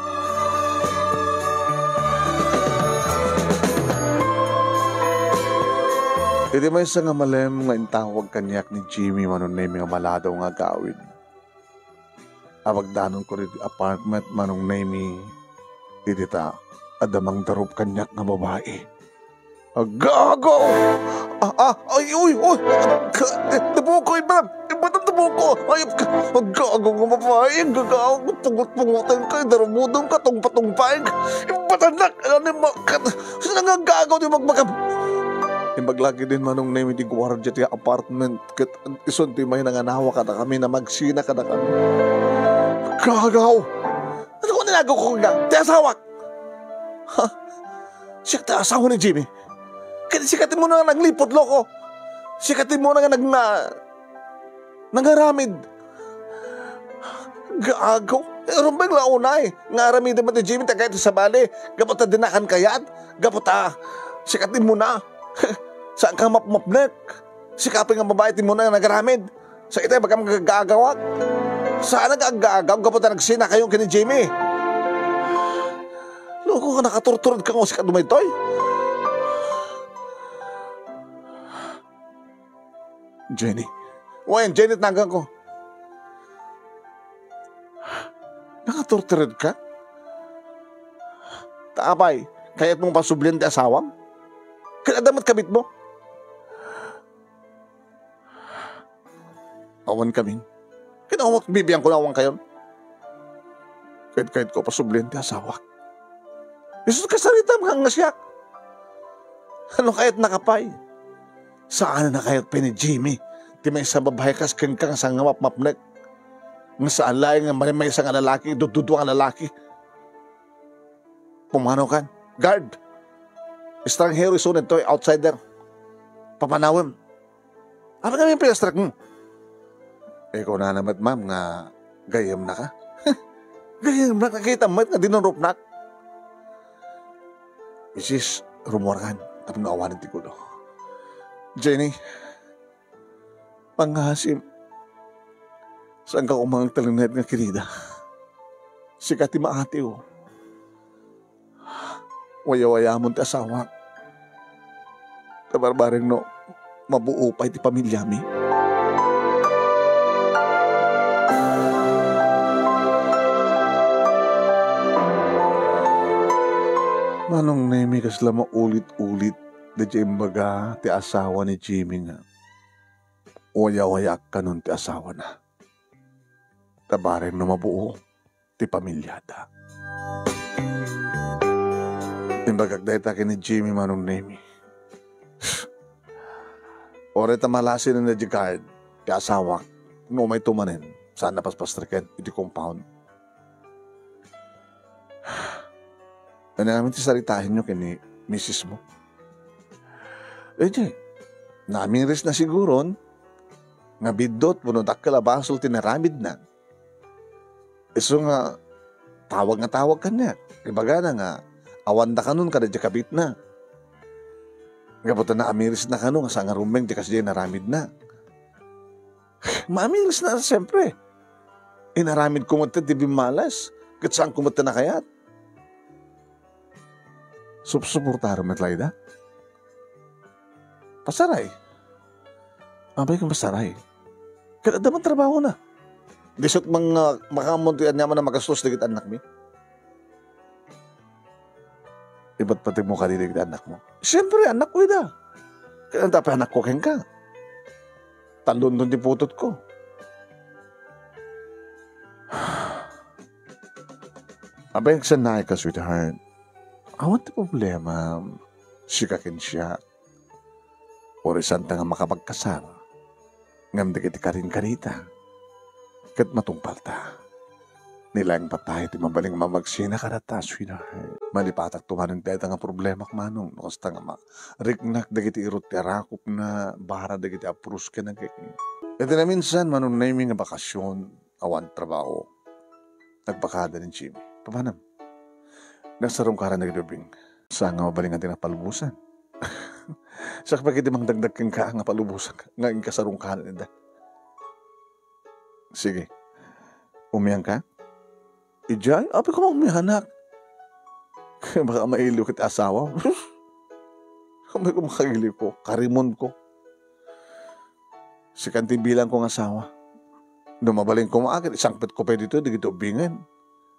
Iti may isa nga malem nga intawag kanyak ni Jimmy manon na yung maladaw nga gawin. Awagdanon ko rin apartment manong na yung itita adamang darup kanyak nga babae. Gago! Ay, uy! Nabukoy, bram! Ibatang nabuko! Ay, gago nga babae! Gagaw! Tungot-tungotan ka! Darumudong ka! Tungpatungpain ka! Ibatanak! Ano mo? Saan nga gago di magmagam? Maglagi din manong name di gwardiya ti apartment ket ison ti may nanganawa ka na kami na magsina ka na kami. Gagaw! Ano ko nilagaw ko nga? Ti asawak! Ha? Siya ti asawa ni Jimmy. Kaya sikatin mo na nga naglipot loko. Sikatin mo na nga nangaramid. Gagaw! Rumbang launay. Ngaramid naman ti Jimmy tagay ti sa bali. Gapota dinakan kayat. Gapota sikatin mo na. Saan ka mapmapnek? Sikapin nga babae ti mo na nagaramid. Sa itay baka magagagawag. Saan nag-agagaw kapag nagsina kayong kini Jimmy? Loko ka nakaturturod ka nga si kadumay toy. Jenny. Wayan, Jenny, nagang ko. Nakaturturod ka? Taapay, kaya't mong pasublian di asawang? Kinadamat kabit mo? Awan kaming. Kinawak bibiyang ko na awang kayon. Kahit ko pasublian di asawak. Isus kasarita mga ngasyak. Ano kaya't nakapay? Saan na kaya't ni Jimmy? Di may sa babae kas kang sa ngawap-mapnek. Nga sa alay nga may isang lalaki, dududu ang lalaki. Pumano kan? Guard. Estranghero isunod to, outsider. Papanawim. Ano nga yung pinastrak mo? Ikaw na naman, ma'am, nga gayam na ka. Gayam na, nakita mo, nga dinunrop na. Isis, rumorkan, tapos naawanan ti ko do. Jenny, panghasim, saan ka umang talinayat nga kirida? Sikati maati o. Waya-waya mo ti asawa. Tabarbareng no, mabuo pa iti pamilya mi. Manong nemi kasla maulit-ulit da imbaga ti asawa ni Jimmy nga. Waya-waya ka nun ti asawa na. Tabareng no mabuo ti pamilyada. Imbagag dahi taki ni Jimmy manong nemi. Ore tamalasin na di guard ti asawa no may tumanin saan napaspastriken iti compound. Ano namin ti saritahin nyo kini misis mo? Di, naming ris na siguron, nga bidot, punudak kalabasol, tinaramid na. Iso nga, tawag ka niya. Ibaga na nga, awanda ka nun, kada di kabit na. Kaputa na amiris na ka nun, nga sa nga rumeng, di kasi di naramid na. Maamiris na, siyempre. Inaramid kumata, di bimalas. Katsaan kumata na kayat. Suportaro metlayda? Pasaray. Abay kang pasaray. Kaya daman trabaho na. Disot mga makamuntian niya mo na magastos digit anak mi. Iba't pati mo ka digit anak mo. Siyempre, anak ko ida. Kaya tapos anak ko keng ka. Talon doon di putot ko. Abay ang sanay ka, sweetheart. Awan ti problema, sikakin siya. Orisan ta nga makapagkasal. Ngam di kiti karin-karita. Kat matungpal ta. Nilang patay ti mabaling mamagsina ka na ta, sweetheart. Malipatak tumanin tayo nga problema kmanong. Nukas ta nga riknak da kiti irot ti arakop na bara da kiti apurus ka na kikin. Ito na minsan manong naming nga bakasyon, awan trabaho. Nagbakada ni Jimmy. Pamanam? Nasarong kara nagdubing. Saan nga mabaling ang tinapalubusan? Sa kapag iti mang dagdag kang ka nga palubusan nga ang kasarong kara nila. Sige. Umiyang ka? Ijay? Api ko umiyanak. Baka mailiw kit asawa. Kamay ko makagiliw ko. Karimon ko. Si kanti bilang kong asawa. Dumabaling ko maagad. Isangpit ko pa dito. Di gito ubingan.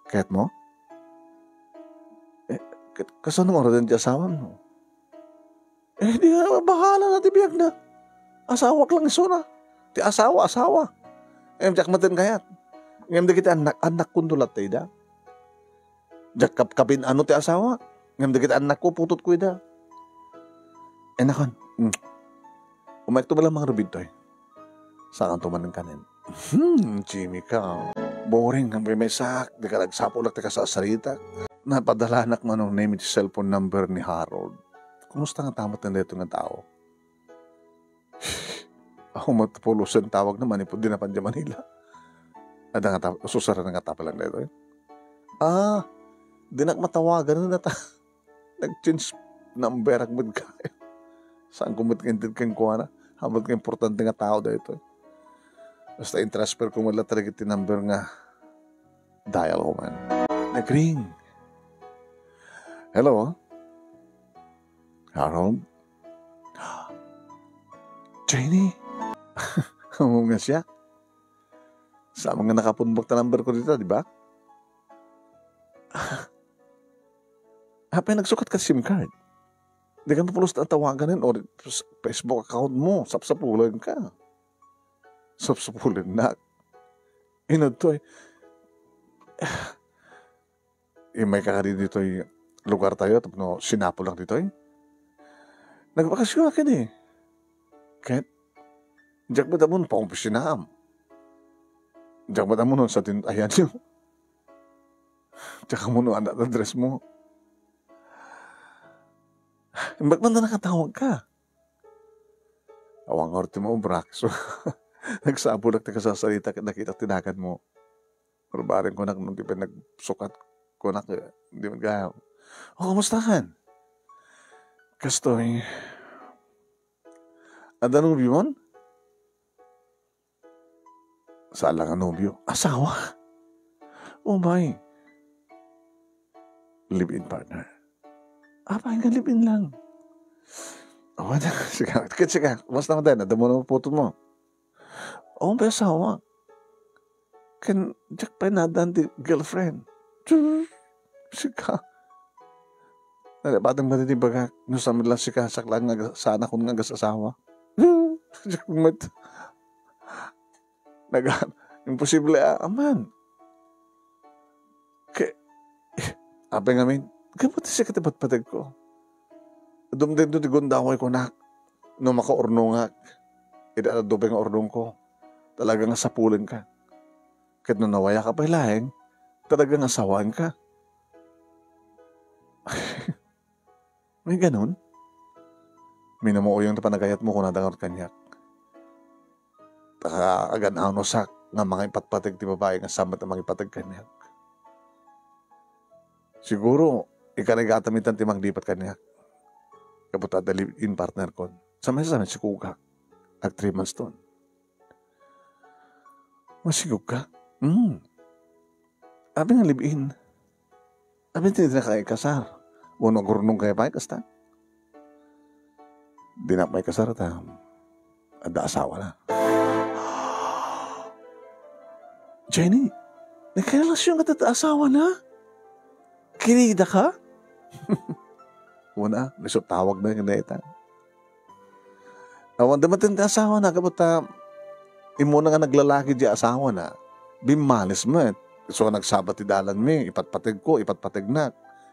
Kaya't mo? Kasano mo rin ti asawa mo? Di nga, bahala na ti biyag na. Asawak lang iso na. Ti asawa. Jak matin kayat. Ngam da kita anak kundulat tayo da. Jak kapin ano ti asawa. Ngam da kita anak ko, putot ko da. Nakon. Umayk to balang mga rubid to eh. Saan tuman ng kanin? Jimmy ka. Boring. Ang may sak. Di ka nagsapo lang ka sa sarita. Napadalanak man ang name at cellphone number ni Harold. Kumusta nga tamat na dito nga tao? Ako matapulusan tawag naman ipo din na pan Manila. Ada nga susara na nga tapalan dito eh. Di nak matawagan na ta. Nag-change number ang magkaya. Saan kumitintid kang kuha na? Habang ka importante nga tao dito. Basta in-transfer ko mula talaga iti number nga. Dial ko man. Nag-ring. Hello? Harold? Janie? Ano nga siya? Sa mga nakapunbok na number ko dito, di ba? Hapay nagsukat ka SIM card. Di ka mapulos na tawagan or Facebook account mo. Sapsapulan ka. Sapsapulan na. Inod to eh. May kakari dito lugar tayo. Tapos sinapo lang dito eh. Nagbakasyon akin eh. Kahit diyak ba damon pa kong pisinaam. Diyak ba damon sa tintayan nyo. Diyak mo no ang address mo. Ba't man na nakatawag ka? Awang orte mo, brak. So, nagsabo na ka sa salita, nakita tinakan mo. Pero baring ko nung di pa nagsukat ko na, hindi mo gaya. O, kamusta kan? Kastoy. Ada nubyo mon? Saan lang ang nubyo? Asawa? Oh, my. Live-in partner. Paano ka live-in lang? Oh, sige. Kumusta mo din? Ada mo na puto mo. Oh, may asawa. Diyak pa nadan di girlfriend. Sige. Batang matindi baga, nusamid lang si kasak lang nga sana kung nga asawa. Imposible aman. Abay ngamin, kapag siya katapat-patag ko. Dumdeng doon tigundaway ko na, no makaurnungak. Idadobeng urnong ko. Talagang sapulan ka. Kahit nung nawaya ka pa ilahing, talagang asawaan ka. May ganun. Minamuo yung panagayat mo kung nadangar kanyak. Taka agan anosak nga mga ipatpatag ti babae nga samat ang mga ipatag kanyak. Siguro, ikanagatamitan ti magdipat kanyak. Kaputa da live-in partner ko. Sa may si Kuka. Ag 3 months ton. Masigog ka? Abi nga live-in. Abi tinid na kay kasar. Uno gurnong kaya pa kasta. Di na may kasar ta. Ada asawa na. Jenny, nagkarelasyon ka ta asawa na? Kirida ka? Una, lisot tawag na yung naita. Awan damatin ta asawa na, kabuta, imo na nga naglalaki di asawa na, bimalis mo eh. So nagsabat ti dalan mi, ipatpatig ko, ipatpatig na.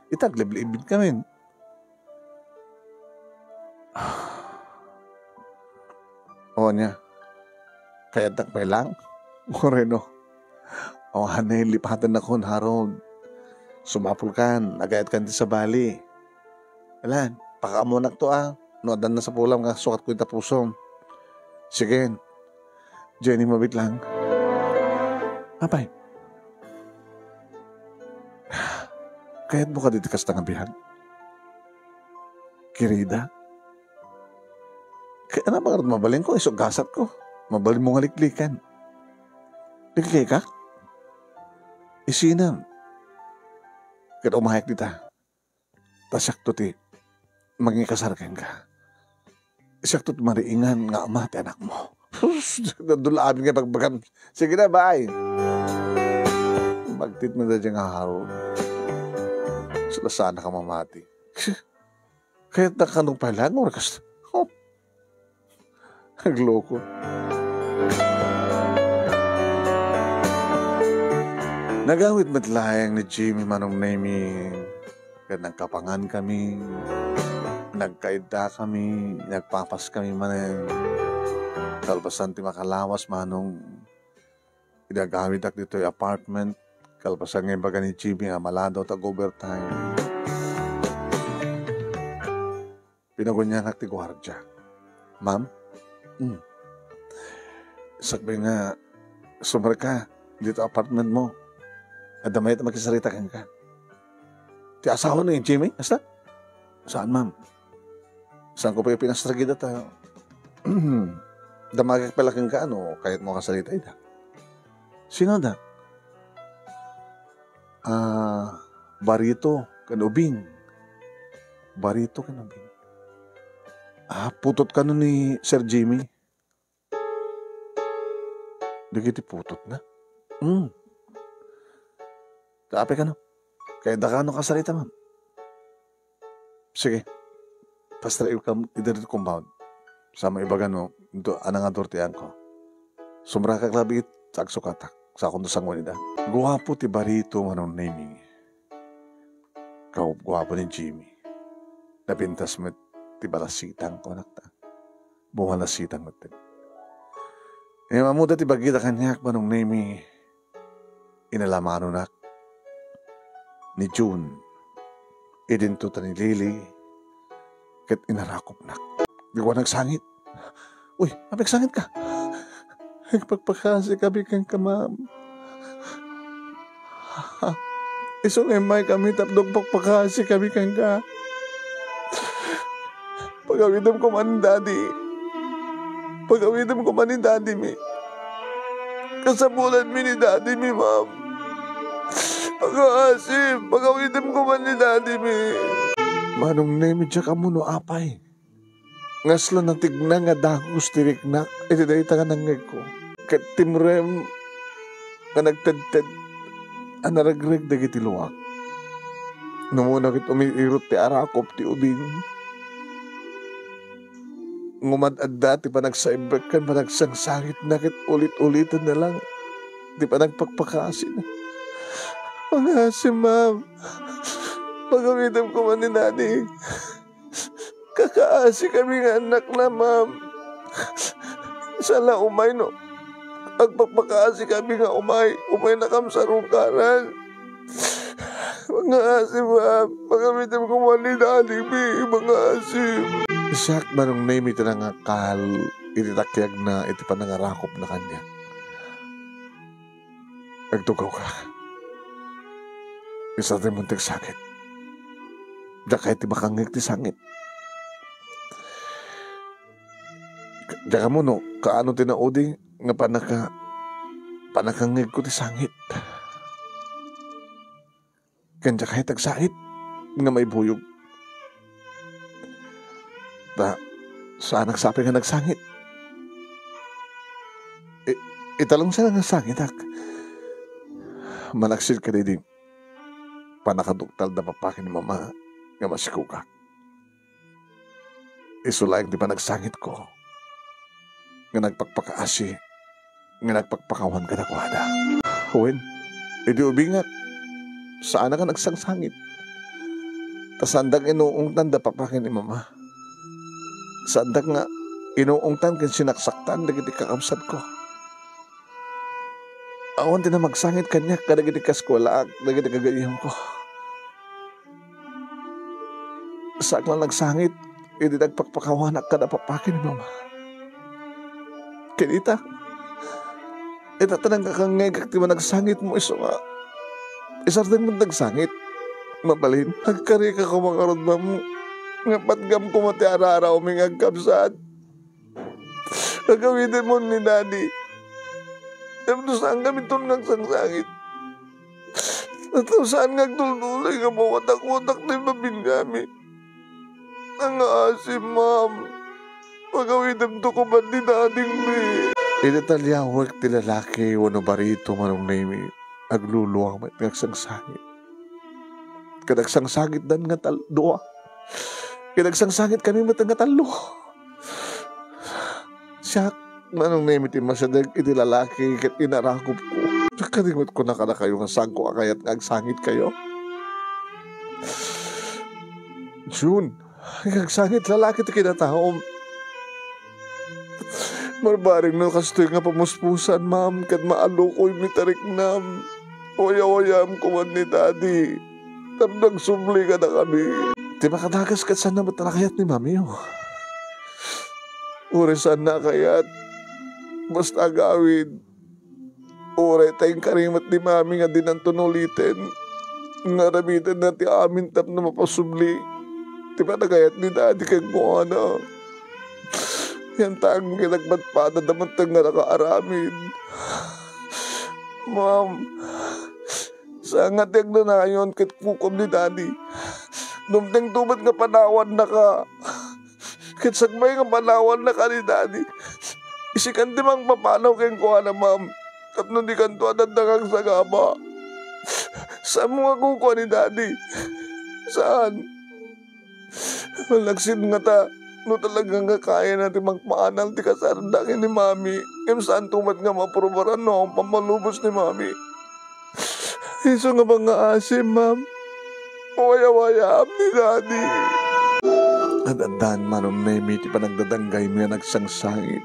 Itaglib-libid kami. O niya, kaya takpay lang, Moreno. O hanay, lipatan na kon, Harold. Sumapul kan, nagayat kan di sa bali. Alan, pakaamunak to no, adan na sa pulam nga, sukat ko yung tapusom. Sige, Jenny, mabit lang. Apay, kaya't mo ka dito kas tangabihan? Kirida? Kaya na ba mabaling ko, isugasat ko. Mabaling mo nga liklikan. Liklik ka? Isinam. Kaya umahik dita. Tasyak to ti, maging ka. Isyak to mariingan nga ama ti anak mo. Nadulaamin nga pagbagan. Sige na, bye. Magtit mo na dyan nga haro. Sila sana ka mamati. Kaya nakanong pala, mo rakas. Nagloko. Nagawit matlayang ni Jimmy manong naming. Kaya nagkapangan kami. Nagkaida kami. Nagpapas kami manin. Kalpasan ti makalawas manong. Idagawid ak dito yung apartment. Kalpasan ngayon baga ni Jimmy nga maladaw tag-overtime. Pinagunyan ak ti gwardya. Ma'am? Sakbay nga, sumar ka dito apartment mo. Adamay at magkisarita ka. Ti asawa na yung Jimmy? Hasta? Saan, ma'am? Saan ko pa yung pinastragida tayo? Damagak palaking ka, ano, kahit mo kasalita ita. Sino da? Barito, kanubing. Barito, kanubing. Putot ka nun ni Sir Jimmy. Di kiti putot na. Kaape ka no. Kaya da ka no kasalita, ma'am. Sige. Pastra ikam idarit compound. Sama ibagan mo, ito anang adortian ko. Sumra ka klabit, sakso katak. Sa akong dosang wanida. Guwapo ti Barito manong naming. Kau guwapo ni Jimmy. Napintas mo ti balasitang ko nakta. Bumalasitang mo tin. Mamuda ti bagita kanyak manong naming. Inalamano nak. Ni June. Idinto ta ni Lily. Kat inarakop nak. Di ko nagsangit. Uy, nagsangit ka. Nagpagpakasi kami kang kamam. Isong emay kami tapdog pagpakasi kami kang ka. Pagawidam ko man daddy. Pagawidam ko man ni daddy mi. Kasabulan mi ni daddy mi, ma'am. Pag-aasip, pagawidam ko man ni daddy mi. Manong nemi dya ka mo no apay. Ngasla na tigna nga dagos tiriknak. Iti dahi ta nga nangay ko. Kat timrem nga nagtad-tad. Anaragreg dagiti luwak. Numuna kit umiirot ti arakop ti ubing. Ngumad-adda ti panagsaibag kan panagsangsangit na kit ulit-ulitan na lang. Di pa nagpagpakasin. Pangasim, ma'am. Pagamitam ko man ni daddy. Kakaasi kami nga anak na, ma'am. Sala umay, no? Agpagpakaasi kami nga umay. Umay na kam sa rungkaran. Mga asim, ma'am. Pagamitam ko man ni daddy, mga asim. Siyak manong name ito na nga kahal ititakyag na iti pa nangarakop na kanya. Agtugaw ka. Isa rin muntik sakit. Da kahit ibakangig ti sangit. Da ka mo no, kaano tinauding nga panakangig ko ti sangit. Kanya kahit agsait nga may buyog. Da, saan nagsapi nga nagsangit? Italong siya nga nagsangit, ak. Malaksid ka din. Panakaduktal na papakin ni mama nga masikukak. Isulayang di pa nagsangit ko. Nga nagpagpakaasi. Nga nagpagpakawan ka na kuhada. Huwin, edi ubingat. Saan ka nagsangsangit? Tasandag inuungtan da papakin ni mama. Sandag nga inuungtan kan sinaksaktan dagiti kakamsad ko. Awan din na magsangit kanyak kadagiti kaskwalaak dagiti kagayam ko. Saak lang nagsangit, hindi nagpagpakawanak ka na papakin ni mama. Kinita, itatanang kakangegak di ba nagsangit mo iso nga. Isartin mo nagsangit, mabalin. Nagkari ka ko mga rodma mo. Nga patgam ko mati ara-ara umingag kapsaan. Nagawitin mo ni daddy. Tapos saan kami itong nagsangsangit? Tapos saan nagtultuloy ka mo watak-watak na ibabin kami? Ang asim, ma'am. Pagawitam to ko ba ni dading mi? Inatalyawag ti lalaki wano Barito manong name agluluwang may nagsangsangit. Kanagsangit dan nga dua. Kanagsangit kami matang nga talo. Siya manong name iti masadag iti lalaki kat inarakop ko. Nakalimot ko na kayo nga sangko akayat nagsangit kayo. June. Nagsangit lalaki ti kinataom. Marbaring no kastoy nga pamuspusan, ma'am. Kat maalo ko'y mitarik nam. Waya-wayam ko man ni daddy. Tapos nagsubli ka na kami. Di ba kadagas kat saan na ba't nakayat ni mami oh? Uri saan na kayat. Basta gawin. Uri tayong karimat ni mami nga dinantunulitin. Nga ramitan na ti amin tap na mapasubli. Di ba nagayat ni daddy kay Kuana? Yan tang ginagbat pa na damantang nga nakaaramin. Ma'am, sa ngatag na nayon kit kukom ni daddy. Numteng tubad nga panawan na ka. Kit sagmay nga panawan na ka ni daddy. Isikan di mang papanaw kay Kuana, ma'am. Tapno di kanto at dagang sagaba. Saan mo nga kukuha ni daddy? Saan? Malagsin nga ta. No talagang nga kaya natin magpaanal ti kasardangin ni mami. Yung saan tumat nga maprobaran no ang pamalubos ni mami. Iso nga mga asim, ma'am. Waya-waya ni daddy. At manom na yung miti pa nagdadanggay mo yan nagsangsangit.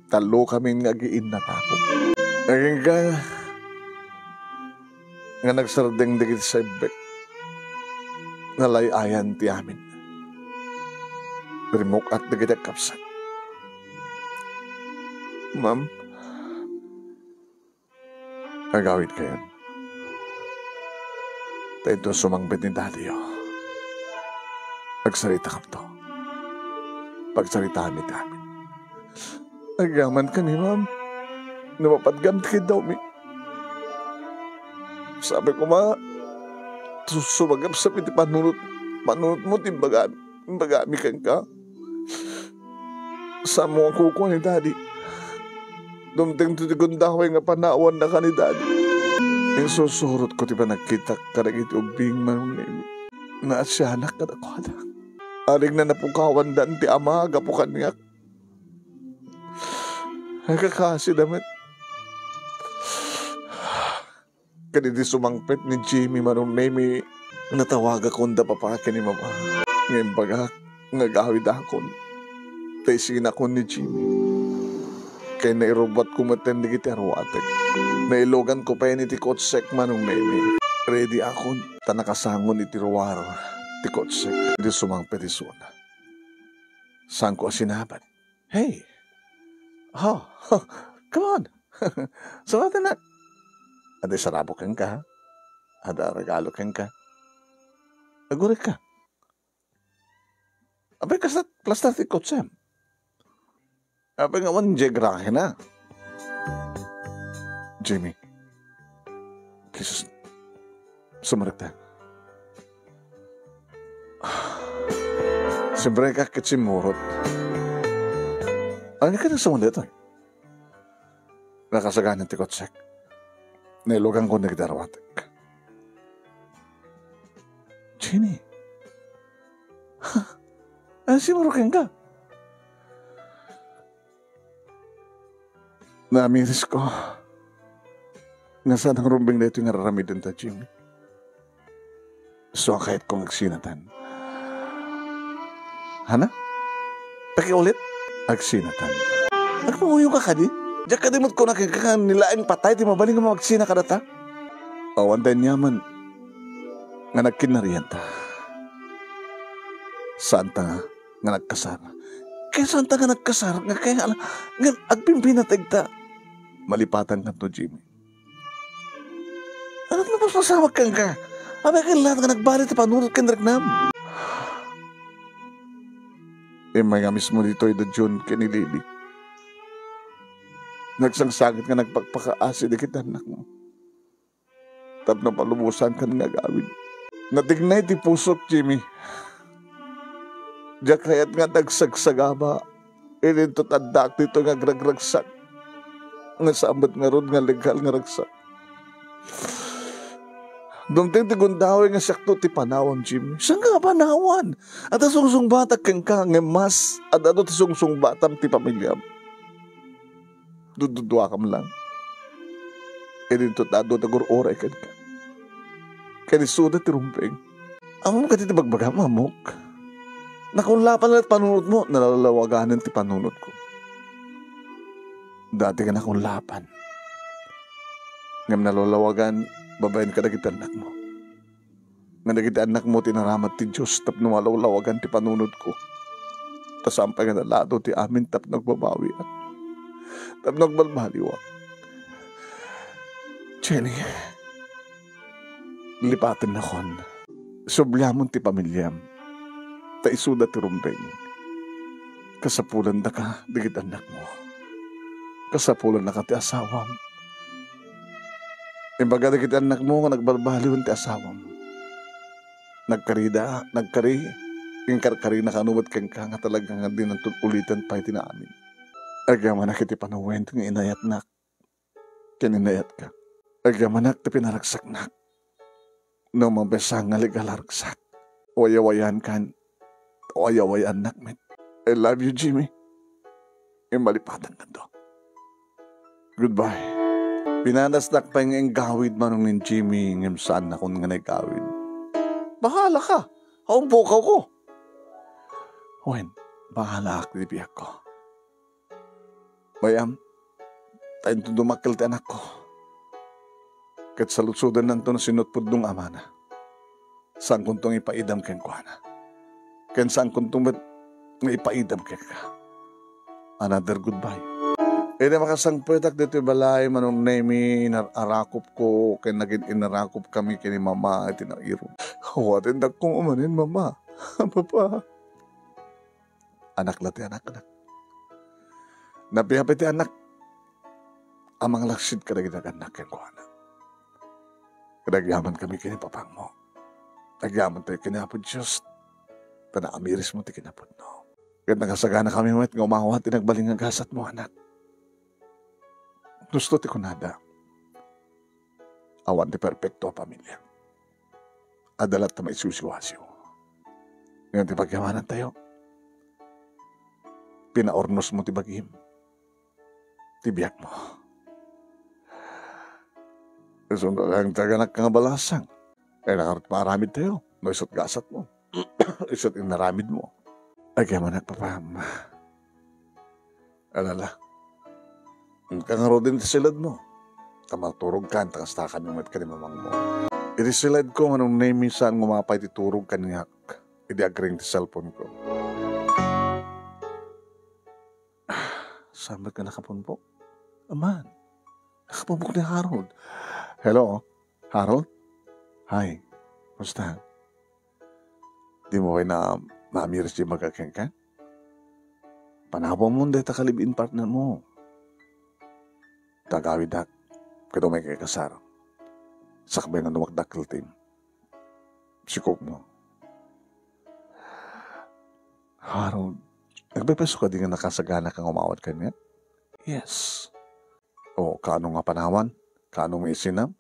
Talo kami nga giin na ako. Naging ka nga nagsardeng digit sa ibek. Nalayayan ti amin. Rimok at digit ang kapsat. Ma'am, agawid kayo. Tayo doon sumangbit ni daddy, oh. Nagsarita ka to. Pagsaritaan ni amin. Agaman ka ni ma'am. Napapadgam kay daw mi. Sabi ko sumagap sa piti panunot mo timbagami kang ka. Sa mo ang kukuha ni daddy. Dumteng tutigundahway nga panawan na ka ni daddy. Yung susurot ko tiba nagkita karagit ubing manunin. Naasyanak ka na ko na. Aring na napukawan dan ti ama gapukan niya. Nagkakasi naman. Kanidi sumangpet ni Jimmy manumemi. Natawaga ko da papakin ni mama. Ngayon baga, nagawid akon. Taisin ako ni Jimmy. Kaya nairobot ko matindi kiti arwatek. Nailogan ko pa yun iti kotsek manumemi. Ready akon. Tanakasangon iti ruwar. Ti kotsek. Hindi sumangpet isuna. Saan ko sinabat? Hey! Oh, come on. Sumata na. Ada sarabo kang ka. Ada regalo kang ka. Agurik ka. Abay ka sa plastar ti kotsem. Abay nga wan jegrahe na. Jimmy. Kisus. Sumarik ta. Siyempre ka kitsimurot. Ano ka na sa mundo ito? Nakasagaan ng tikotsek. Nailugan ko na kitarwatek. Jenny. Ano simurukin ka? Namiris ko. Nasaan ang rumbing na ito yung nararamidan ta, Jimmy? So, kahit kong agsinatan. Hana? Pakiulit? Agsinatan. Nagpanguyong ka di? Diyak ka dimot ko na nilaing patay, di mabaling nga magsina ka na ta? Awan tayo niyaman. Nga nagkinariyan ta. Saan ta nga nagkasar? Kaya saan ta nga nagkasar? Nga kaya nga agpimpinatag ta. Malipatan ka to, Jimmy. Ano na mas masawag kang ka? Abay ka lahat nga nagbalit na panunod ka nagnam. May nga mismo dito ay the June kinilili. Nagsangsagit nga nagpagpakaasi di kita anak mo. Tap na palumusan ka nga gawin. Natignay ti pusok, Jimmy. Diyak kayat nga nagsagsagaba. Ilinto tadak dito nga gragragsak. Nga sambat nga ron nga legal nga ragsak. Dumting tigundawi nga sakto ti panawan, Jimmy. Saan nga panawan? At asungsung batak kang ka nga mas at ato ti sungsung batam ti pamilyam. Dududwa kam lang. E dito tado tagur oray kan ka. Kanisuda ti rumpeng. Amom ka ti bagbaga, mamok. Nakunlapan lang at panunod mo, nalalawaganan ti panunod ko. Dati ka nakunlapan. Ngam nalalawagan, babayan ka nagit anak mo. Nga nagit anak mo, tinaramat ti Diyos, tap numalawlawagan ti panunod ko. Tas ampay nga nalado ti amin, tap nagbabawi at tap nagbalbaliwak. Jenny, lipatin na kon. Sublyamon ti pamilyam. ta isuda ti rumbeng. Kasapulan na ka, digit anak mo. Kasapulan na ka ti asawam. Imbaga digit anak mo nga nagbarbaliwan ti asawam. Nagkari, yung karkari na kanumat kang ka nga talagang nga din ang ulitan pa iti naamin. Agyaman na kiti panawen nga inayat nak. Kininayat ka. Agyaman nak ti pinaragsak nak. No mabesang nga ligalaragsak. Wayawayan kan. Wayawayan nak met. I love you, Jimmy. Malipatan ka do. Goodbye. Pinanasnak pa yung gawid manong ni Jimmy ngem saan akong nga nagawid. Bahala ka. Haumpukaw ko. Wen, bahala ako di biyak ko. Bayam, tayo dumakil ti anak ko. Kat sa lutsudan nanto na sinutpud nung ama na. Saan kuntong ipaidam ken ko na. Ken saan kuntong nga ipaidam ken ka. Another goodbye. E na makasangpwetak dito balay manong nemi inarakop ko ken naging inarakop kami kini mama at inairo. Hawatin dak kong umanin mama. Papa. Anak lati anak. Napihapit anak. Amang laksid kadagidag anak ken ko anak. Kadagyaman kami kini papang mo. Nagyaman tayo kinapod Diyos. Tanaamiris mo ti kinapod no. Kaya nagasagana kami mo at ngumawat tinagbaling ang gasat mo anak. Gusto ti kunada. Awan ti perfecto pamilya. Adalat na may susiwasyo. Ngayon ti pagyamanan tayo. Pinaornos mo ti bagim. Tibiyak mo. So, ang taganak kang balasang. Ay nakarot maramid tayo. No, isot gasat mo. Isot inaramid mo. Ay kaya man nagpapahama. Alala. Ang kangaro din silad mo. Tamaturog ka, takas takan yung mat ka ni mamang mo. Iti silad ko, anong name saan ngumapay titurog ka niyak. Idi agring ti cellphone ko. Saan ba't ka nakapon po? Aman. Nakapabok ni Harold. Hello, Harold? Hi, musta? Di mo kayo na mamiris di magkakengkan? Panabang mo dahil takalibin partner mo. Tagawid dak, kado may kay kasar. Sakbay na dumakdakil team. Sikop mo. Harold, nagbepeso ka di nga nakasagana kang umawad ka niya? Yes. O, kaano nga panawan? Kaano may isinam?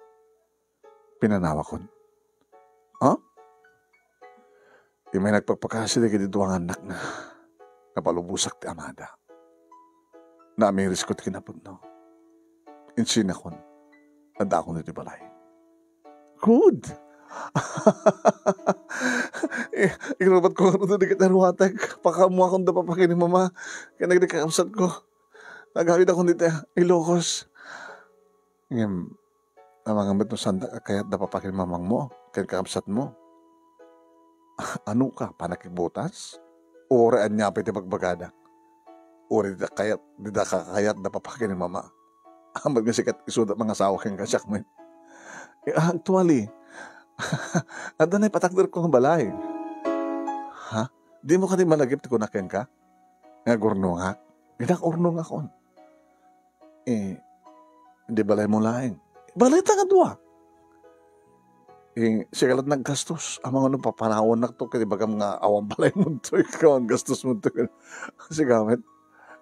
Pinanawa ko. Huh? Di may nagpagpakasi di kiti duwang anak na napalubusak ti amada. Naamiris ko ti kinapod no. Insina ko. Nanda ko niti balay. Good! Ikarapat ko nga ito di kita ruwatag. Pakamuha kong dapapakin ni mama. Kaya nagdikakamsat ko. Nagawid ako nito Ilocos. Ngayon, namangamit mo sanda kaya dapapakin mamang mo. Kaya kakamsat mo. Ano ka? Panakigbutas? Ore niya pa iti pagbagada. Ore di da kakayat dapapakin ni mama. Amad nga sikat isuda mga asawa kang kasyak mo. Actually, ada na ipatakder ko ng balay. Ha? Di mo ka di malagip ti kunakin ka? Nga gurnungak? Gidak urnungak kon. Hindi balay mo laing. Balay ta nga duwa. Sigalat naggastos. Ang mga papanawon na to, kaya baga mga awang balay mo to, ikaw ang gastos mo to. Sigamit.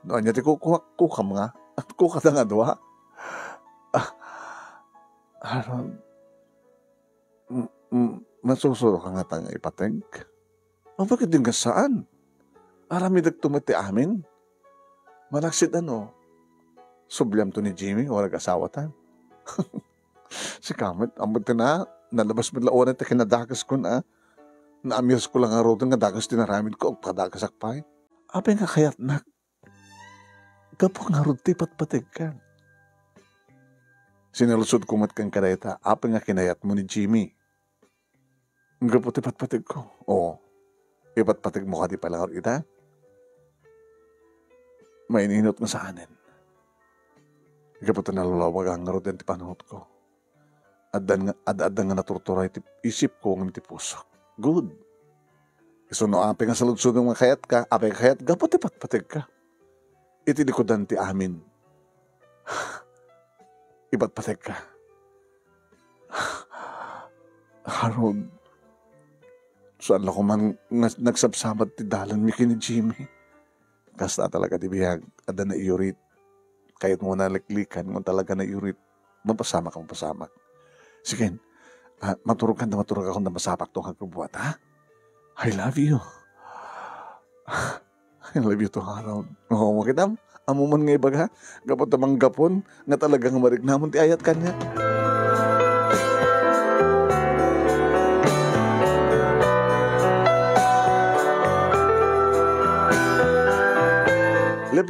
Doon niya, kuka mga. At kuka na nga duwa. Masusulo ka nga tanga ipateng. Bakit din ka saan? Arami nagtumati amin. Malaksit Subliam to ni Jimmy, o nag-asawa tayo. Si Kamet, amot na, nalabas mo laon at kinadagas ko na. Naamiras ko lang ang roto nga dagas tinaramid ko, padagas akpay. Ape nga kayat na, kapag nga roto patpatig ka. Sinalusod kumat kang kareta, ape nga kinayat mo ni Jimmy. Ang gaputi patpatig ko. Oo, ipatpatig mo ka di pala ita. May ininot mo sa anin. Ikaw na lalawag ang nga din ti panahot ko. Adan nga naturturay ti isip ko ng ti puso. Good. Iso no ape nga saludsod ng mga kayat ka, ape kayat ka, pati patpatig ka. Iti likodan ti amin. Ipatpatig ka. Harold, saan lang ko man nagsabsabat ti dalan mi kini Jimmy. Kasta talaga di bihag, ada na iurit. Kahit mo naliklikan, mo talaga na iurit. Mapasamak ang pasamak. Sige, maturog ako na masapak tong hagpubuat, ha? I love you. I love you to Harold. Oo, makitam. Amuman nga ibag, ha? Gapot namang gapon, nga talagang marig namon ti ayat kanya.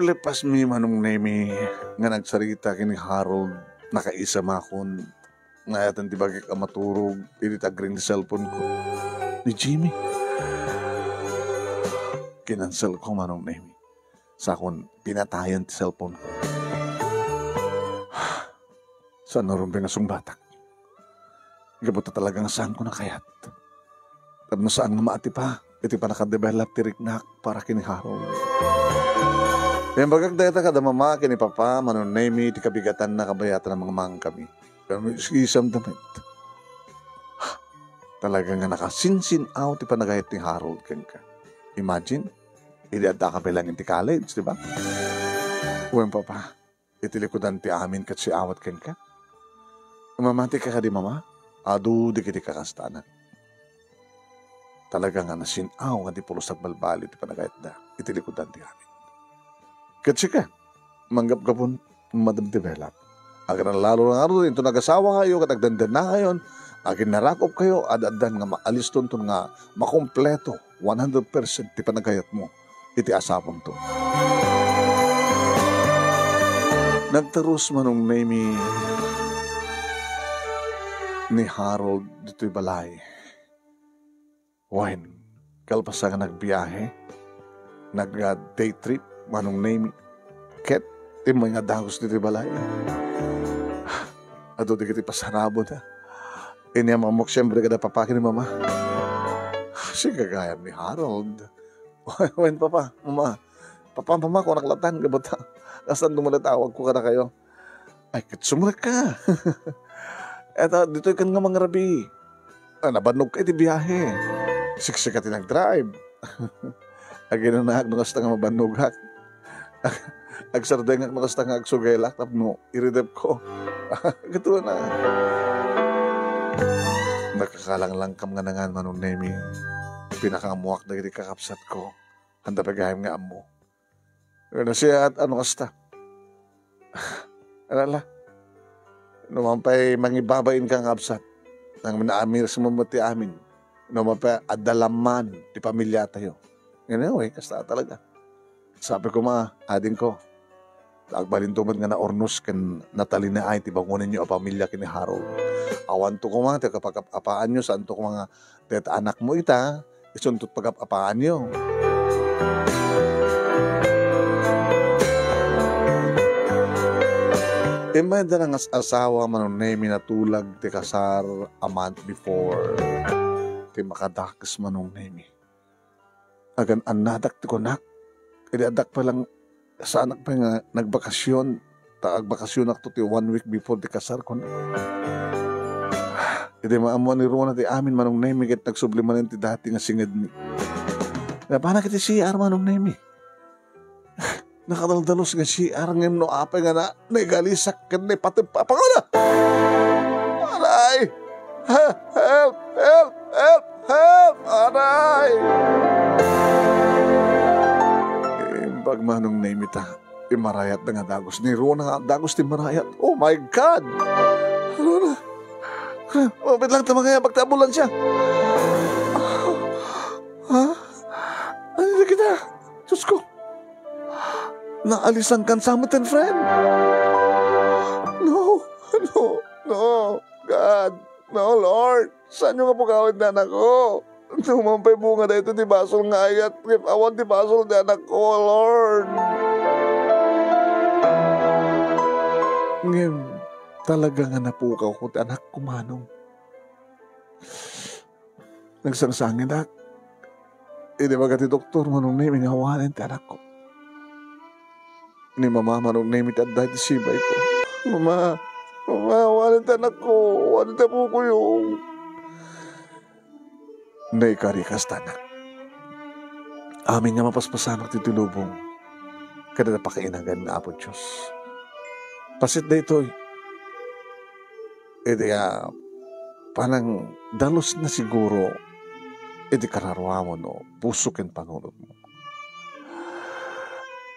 Lepas mi manong nemi nga nagsarita kini Harold nakaisa makon nga atan ti bagay ka maturog ititagring di cellphone ko ni Jimmy. Kinansel ko manong nemi sa akon pinatayan ti cellphone ko. Saan narumbing asong batak? Gabot na talagang saan ko nakayat. Tapno saan nga maati pa iti pa nakadevelop ti riknak para kini Harold. Yung bagagdata kada mama, kini papa, manonemi, ti kabigatan na kabayatan ng mga mang kami. Pero isam damit. Talaga nga nakasinsin out, ti panagayat ni Harold ken ka. Imagine, idadda ka lang ti college, di ba? Uwang papa, itilikudan ti amin kat si awat ken ka. Umamati ka di mama, adu di kiti kakastanan. Talaga nga nasinaw nga di pulos nagbalbali ti panagayat da, itilikudan ti amin. Kasi ka, manggap-gapon, madam-develop. Agar lalo ng araw, ito nag-asawa kayo, katagdandan na kayo, agin narakop kayo, adadan nga maalis ton nga makompleto, 100% ti panagayat mo, iti asapon to. Nagtarus manong name ni Harold dito'y balay. When, kalpasa ka nagbiyahe, nag-day trip, manong name ket ti mga dagos dito balay. Ato di kiti pasarabo na. Ini ang mamok siyempre kada papakin ni mama. Sige kagayam ni Harold. Wen papa, mama. Papa, mama, kung naklatan ka ba ta? Kasan tawag ko kada kayo? Ay, sumulat ka. Eto, dito ikan nga mga rabi. Nabanog ka iti biyahe. Siksik ka tinag-drive. Agin na nung kasta nga mabanugak. Agsardeng nga kasta nga agsugela. Tapno, iridep ko. Gato na. Nakakalang kam nga nangan manong nemi. Pinakamuak na giti kakapsat ko. Handa pagayam nga amo. Ano siya at ano kasta? Alala. Numampay mangibabain kang kapsat. Nang naamir sa mamati amin. Numampay adalaman di pamilya tayo. Anyway, kasta talaga. Sabi ko ading ko, agbalin tumad nga na ornos kan natali na ay tibangunin nyo ang pamilya kini Harold. Awan to ko kapag apaan nyo, saan to ko mga teta anak mo ita, isuntot pag apaan nyo. Imay da nga asawa manong minatulag ti kasar a month before ti makadakas manong nemi. Agan anadak ti konak. Adak pa lang sa anak pa nga nagbakasyon. Agbakasyon ako ti 1 week before ti kasar ko na. Iti maamuan ni Rona ti amin manong nemi ket nagsublimanan ti dati nga singed mi. Napana kiti CR manong nemi. Nakadaldalos nga CR ngem no apay nga na nagalisak ken ni pati papangana. Aray! Help! Help! Help! Help! Aray! Pag manong name ita, imarayat na nga dagos. Ni Rona nga dagos ti marayat. Oh my God! Ano na? Mabit lang tama kaya pagtabulan siya. Ha? Ano na kita? Diyos ko. Naalisan kan Samutin friend. No. God. No, Lord. Saan yung kapagawin na anak ko? Tumampay bunga na ito di basol nga ayat. Awan di basol di anak ko, Lord. Ngayon, talaga nga napukaw ko ti anak ko, manong. Nagsangsangin ak. Hindi ba ti doktor manong name nga hawanan ti anak ko. Ni mama manong name iti adda ti sibay ko. Mama, hawanan ti anak ko. Hawanan ti po ko yung. Naikarikas tanak. Amin nga mapaspasamak ti tulubong. Kada napakainagan na Apo Diyos. Pasit na ito'y. Edi panang dalos na siguro edi kararwa mo no, pusukin panunod mo.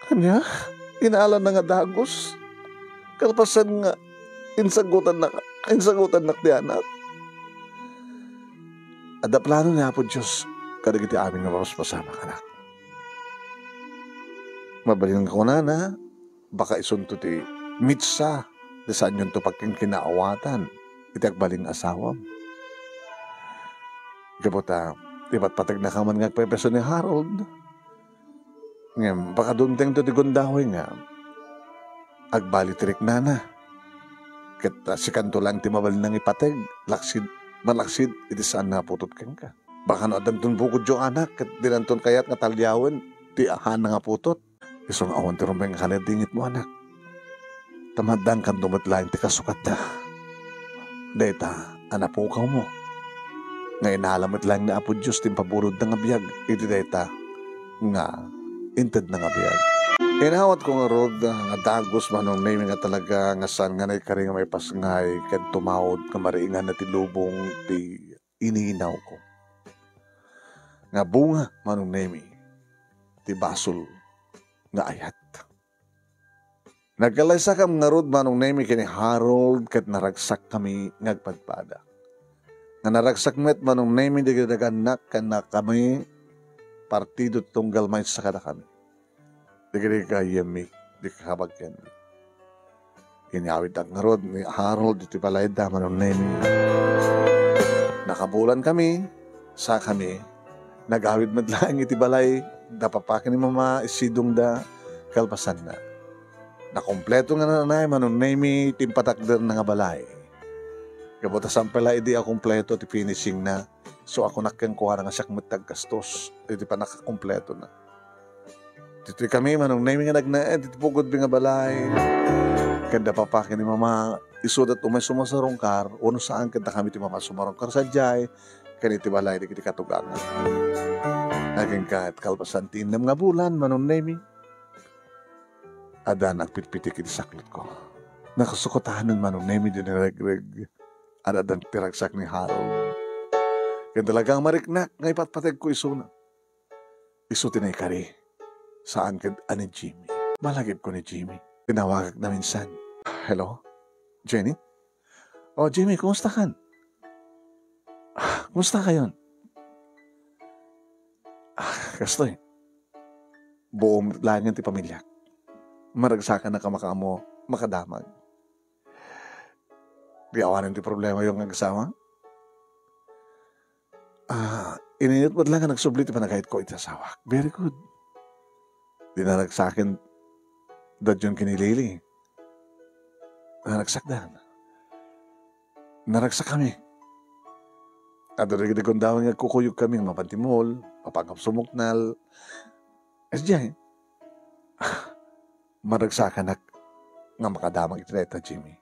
Kanya, inaalan na nga dagos. Kalpasan nga, insagutan na ti anak. Ada plano niya po Diyos, kadagiti amin nga mapaspasama ka na. Mabalin ko na, baka isunto ti mitsa, di saan yun to pagking kinaawatan, iti agbaling asawam. Gabota, iba't patag na kaman nga pepeso ni Harold. Ngayon, baka dunteng to ti gundahoy nga, agbali tirik na. Kat si kanto lang ti mabal nang ipateg, malaksid, iti saan na putot kang ka. Baka no adanton bukod yung anak, kat dinanton kayat nga talyawan, ti ahan na nga putot. Isong awan ti rumbeng kanadingit mo anak. Tamadang kan dumatlain ti kasukat na. Deta, anapukaw mo. Nga inalamat lang na Apo Diyos tim paburod na nga biyag. Iti deta, nga inted na nga biyag. Inawat ko nga rod, nga dagos manong name nga talaga, nga saan nga naikari nga may pasngay, kan tumawad, nga mariingan na ti lubong, ti iniinaw ko. Nga bunga manong name, ti basol, nga ayat. Nagkalaysa kam nga rod manong name kini Harold, kat naragsak kami ngagpadpada. Nga naragsak met manong name, di kadaganak, kana kami, partido tunggal may sa kada kami. Di ka yami, di ka kabagyan. Iniawit ang ngarod ni Harold, iti palay da, manong name. Nakabulan kami, sa kami, nagawid madlang iti balay, dapapakin ni mama, isidong da, kalpasan na. Nakompleto nga nanay, manong name, timpatakder na nga balay. Kabuta sampela, idi ako kompleto, ti finishing na. So ako nakangkuha na nga siyak matagkastos, iti pa nakakompleto na. Dito kami, manong name nga dito pugod nga balay. Kada papakin ni mama, isudat umay sumasarong kar, uno saan kada kami ti mama sumarong kar sa jay, kaniti balay, di kiti katugangan. Naging kahit kalpasan tinam nga bulan, manong name. Ada nagpitpitik iti saklit ko. Nakasukotahan ng manong name din nireg-reg. Ada dan tiragsak ni Harold. Kaya talagang mariknak, nga ipatpatag ko iso na. Iso tinaykari. Saan ka ani Jimmy? Malagip ko ni Jimmy. Tinawagag na minsan. Hello? Jenny? Oh, Jimmy, kumusta ka? Kumusta kayon? Kastoy. Buong langit ti pamilya. Maragsakan na kamaka mo, makadamag. Di awanin ti problema yung nag-asawa? Ininit mo lang nga nagsubli ti panagayit ko iti asawa. Very good. Dinarag sa akin dad yung kinilili. Naragsak dan. Naragsak kami. At rin daw nga kukuyog kami ng mapantimol, mapangkap sumuknal. Diyan, maragsakan nga makadamag itineta, Jimmy.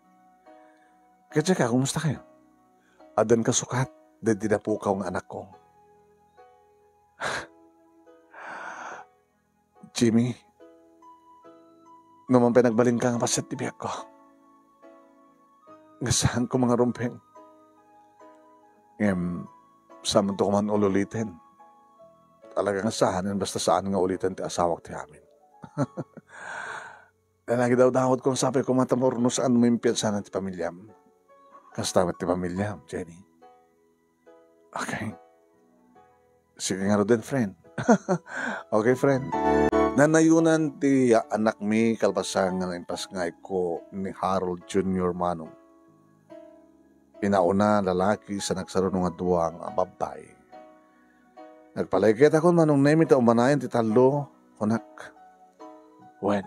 Kaya ka, kumusta kayo? Adan ka sukat, dahil dinapukaw ng anak ko. Jimmy, naman pinagbalin ka nga pasit tibiyag ko. Ngasahan ko mga rumpeng. Saan to ko man ululitin. Talagang ngasahan, basta saan nga ulitin ti asawak ti amin. Lagi daw dawat kong sabi ko matamor no saan mo yung piyansanan ti pamilyam. Kastamat ti pamilyam, Jenny. Okay. Sige nga rin, friend. Okay, friend. Nanayunan ti anak mi kalpasang nga impasngay ko ni Harold Jr. Manong. Pinauna lalaki sa nagsaro nga duwang babay. Nagpalaykit ako manong nemi ta umanayan ti talo, kunak. When?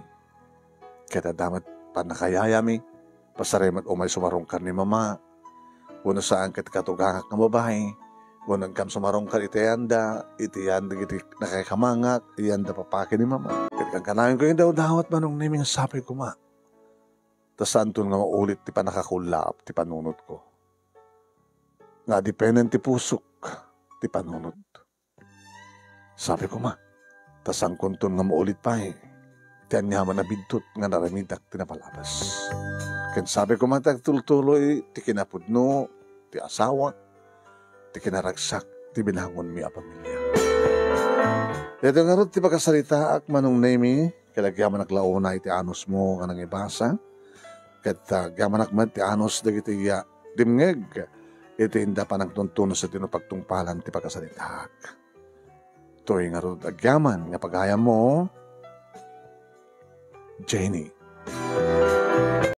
Kaya damat pa nakayayami, pasaremat umay sumarungkar ni mama. Uno saan kat katugangak ng babae, Kung nagkam sumarong ka itayanda, itayanda iti nakakamangak, iyanda papake ni mama. Kaya kanangin ko yung daw-dawat manong naming sabi ko ma. Tas santun nga maulit ti pa nakakulap, ti panunod ko. Nga dependen ti pusok, ti panunod. Sabi ko ma, tas ang kuntun nga maulit pa eh. Ti anyaman na bidtot nga naramidak ti napalabas. Kaya sabi ko ma, tagtultuloy, ti kinapudno, ti asawa, ti kinaragsak, ti binangon mi a pamilya. Ito nga rin, ti pagkasalita ak manong nemi, kalagyaman naklauna iti anos mo nga nang ibasa, kat gaman akman ti anos dagiti dimngeg, iti hinda pa nagtuntuno sa tinupagtungpalan ti pagkasalita ak. Ito'y nga rin, agyaman, nga pagayam mo, Jenny.